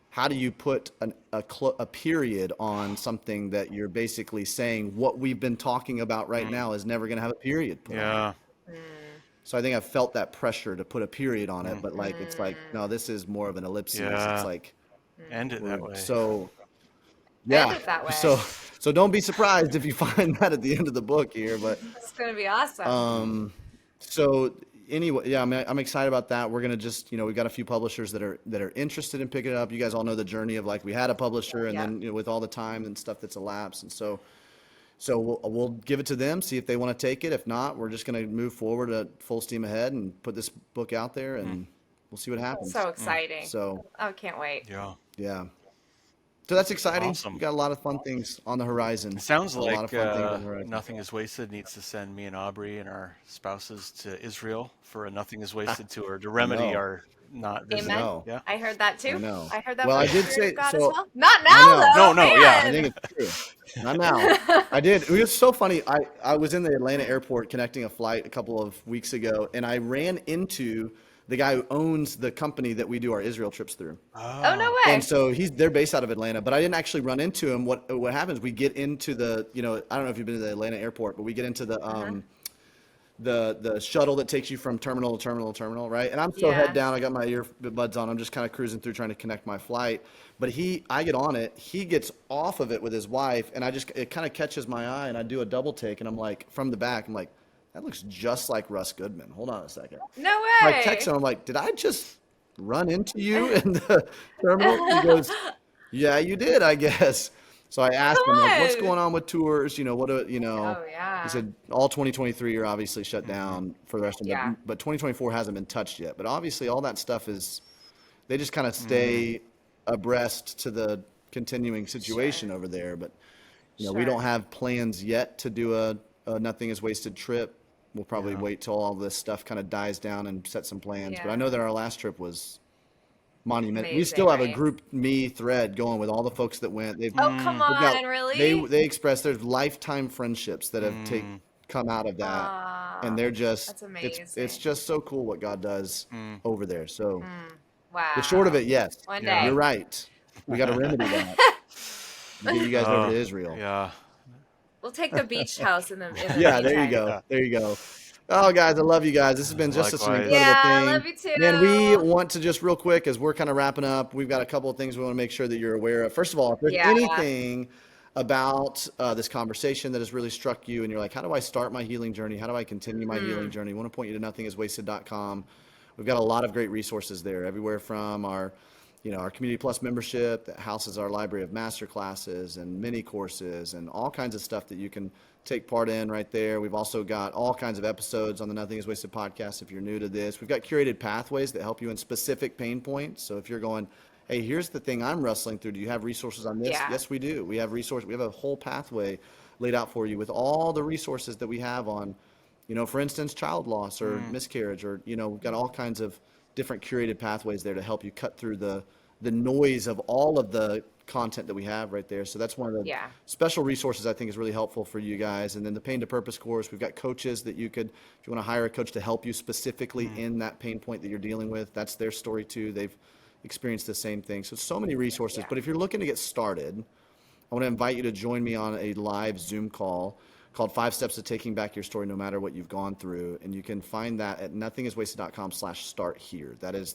how do you put a period on something that you're basically saying what we've been talking about right now is never going to have a period put on it. So I think I've felt that pressure to put a period on it, but like it's like, no, this is more of an ellipsis. It's like end it that way. So end it that way. So don't be surprised if you find that at the end of the book here, but it's gonna be awesome. So anyway, yeah, I'm excited about that. We're gonna just, we've got a few publishers that are interested in picking it up. You guys all know the journey of like we had a publisher, and then with all the time and stuff that's elapsed, and so we'll give it to them, see if they want to take it. If not, we're just going to move forward at full steam ahead and put this book out there, and we'll see what happens. So exciting. So I can't wait. Yeah. So that's exciting. Awesome. We've got a lot of fun things on the horizon. It sounds a like lot of fun things on the horizon. Nothing is Wasted needs to send me and Aubrey and our spouses to Israel for a Nothing is Wasted tour to remedy our not visiting. Amen. Yeah. I heard that too. I know. I heard that. Well, from I did the say God so. as well. Not now, though. No, yeah. I think it's true. Not now. I did. It was so funny. I was in the Atlanta airport connecting a flight a couple of weeks ago, and I ran into the guy who owns the company that we do our Israel trips through. Oh, no way. And so they're based out of Atlanta, but I didn't actually run into him. What happens? We get into the, I don't know if you've been to the Atlanta airport, but we get into the shuttle that takes you from terminal to terminal to terminal, right? And I'm so head down. I got my earbuds on. I'm just kind of cruising through trying to connect my flight. But I get on it. He gets off of it with his wife, and it kind of catches my eye, and I do a double take, and I'm like, from the back, I'm like, that looks just like Russ Goodman. Hold on a second. No way. I text him. I'm like, did I just run into you in the terminal? He goes, yeah, you did, I guess. So I asked him, like, what's going on with tours? Oh, yeah. He said all 2023 are obviously shut down for the rest of them, but 2024 hasn't been touched yet. But obviously all that stuff they just kind of stay abreast to the continuing situation over there. But, we don't have plans yet to do a Nothing is Wasted trip. We'll probably wait till all this stuff kind of dies down and set some plans. But I know that our last trip was monumental. We still have a group me thread going with all the folks that went. Come on, really? They express there's lifetime friendships that have come out of that, and they're just that's amazing. It's just so cool what God does over there. So wow. the short of it, yes, One day. you're right. We got to remedy that. Get you guys over to Israel. Yeah. We'll take the beach house in the Yeah, there you go. There you go. Oh, guys, I love you guys. This has been just such an incredible thing. I love you too. And we want to just real quick, as we're kind of wrapping up, we've got a couple of things we want to make sure that you're aware of. First of all, if there's anything about this conversation that has really struck you and you're like, how do I start my healing journey? How do I continue my healing journey? We want to point you to nothingiswasted.com. We've got a lot of great resources there, everywhere from our Community Plus membership that houses our library of master classes and mini courses and all kinds of stuff that you can take part in right there. We've also got all kinds of episodes on the Nothing is Wasted podcast if you're new to this. We've got curated pathways that help you in specific pain points. So if you're going, hey, here's the thing I'm wrestling through. Do you have resources on this? Yes, we do. We have resources. We have a whole pathway laid out for you with all the resources that we have on, for instance, child loss or miscarriage, or, we've got all kinds of different curated pathways there to help you cut through the noise of all of the content that we have right there. So that's one of the special resources I think is really helpful for you guys. And then the Pain to Purpose course, we've got coaches that you could, if you want to hire a coach to help you specifically in that pain point that you're dealing with, that's their story too. They've experienced the same thing. So many resources. But if you're looking to get started, I want to invite you to join me on a live Zoom call called 5 Steps to Taking Back Your Story No Matter What You've Gone Through. And you can find that at nothingiswasted.com/start here. That's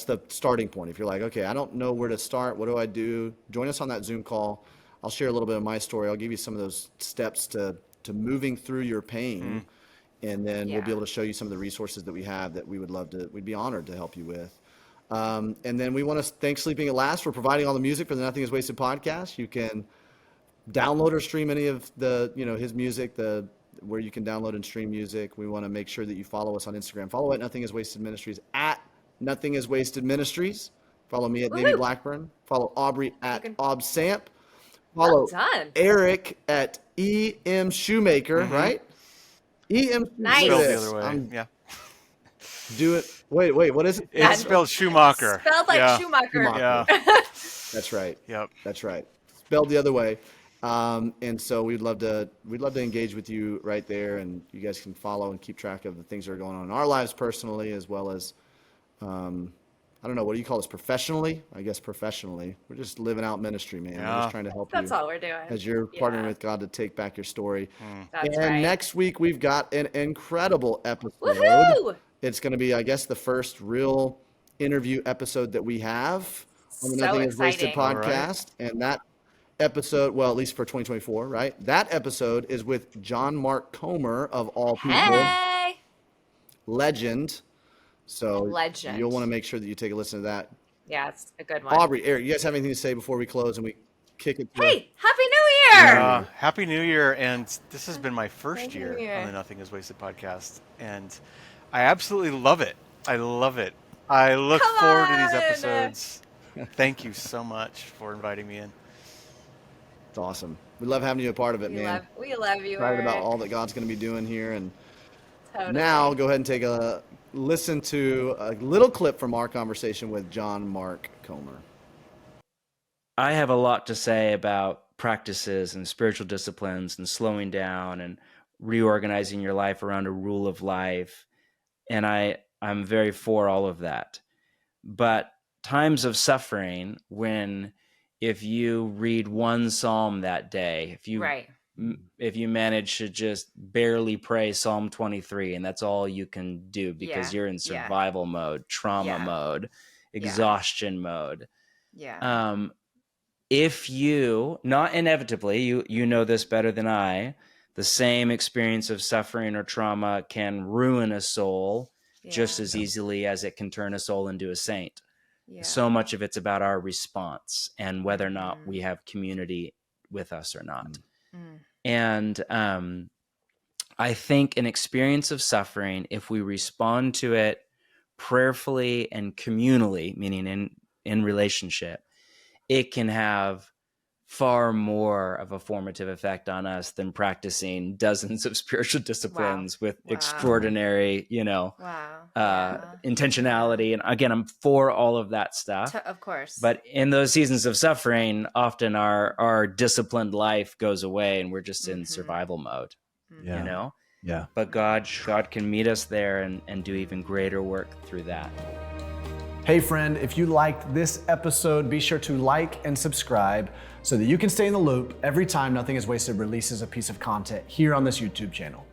the starting point. If you're like, okay, I don't know where to start, what do I do? Join us on that Zoom call. I'll share a little bit of my story. I'll give you some of those steps to moving through your pain. And then we'll be able to show you some of the resources that we have that we'd be honored to help you with. And then we want to thank Sleeping at Last for providing all the music for the Nothing Is Wasted podcast. You can download or stream any of the, his music, where you can download and stream music. We want to make sure that you follow us on Instagram. Follow at Nothing Is Wasted Ministries, at Nothing Is Wasted Ministries. Follow me at Davey Blackburn. Follow Aubrey at Aubrey Sampson. Follow Eric at E.M. Schumacher, right? E.M. Nice. Spelled the other way. Yeah. Do it. Wait, what is it? It's spelled Schumacher. Spelled like Schumacher. Yeah. That's right. Yep. That's right. Spelled the other way. And so we'd love to engage with you right there, and you guys can follow and keep track of the things that are going on in our lives personally, as well as, I don't know, what do you call this, professionally? I guess professionally. We're just living out ministry, man. Yeah. We're just trying to help That's you all we're doing. as you're partnering with God to take back your story. That's and right. next week we've got an incredible episode. Woohoo! It's going to be, I guess, the first real interview episode that we have on the So Nothing Is Wasted exciting. podcast. And that episode, well, at least for 2024, right? That episode is with John Mark Comer, of all people. Hey! Legend. So Legend. you'll want to make sure that you take a listen to that. Yeah, it's a good one. Aubrey, Eric, you guys have anything to say before we close and we kick it to Hey, Happy New Year! Happy New Year. And this has been my first Happy year New Year. on the Nothing Is Wasted podcast. And I absolutely love it. I love it. I look Come forward to these on. episodes. Thank you so much for inviting me in. It's awesome. We love having you a part of it, man. We love you, Excited Eric. about all that God's going to be doing here. And Totally. now go ahead and take a listen to a little clip from our conversation with John Mark Comer. I have a lot to say about practices and spiritual disciplines and slowing down and reorganizing your life around a rule of life. And I'm very for all of that. But times of suffering, when if you read one psalm that day, if you manage to just barely pray Psalm 23 and that's all you can do because you're in survival mode, trauma mode, exhaustion mode. Yeah. If you, not inevitably, you know this better than I, the same experience of suffering or trauma can ruin a soul just as easily as it can turn a soul into a saint. Yeah. So much of it's about our response and whether or not we have community with us or not. And I think an experience of suffering, if we respond to it prayerfully and communally, meaning in relationship, it can have far more of a formative effect on us than practicing dozens of spiritual disciplines with extraordinary, intentionality. And again, I'm for all of that stuff. Of course. But in those seasons of suffering, often our disciplined life goes away and we're just in survival mode, Yeah. But God can meet us there and do even greater work through that. Hey friend, if you liked this episode, be sure to like and subscribe so that you can stay in the loop every time Nothing Is Wasted releases a piece of content here on this YouTube channel.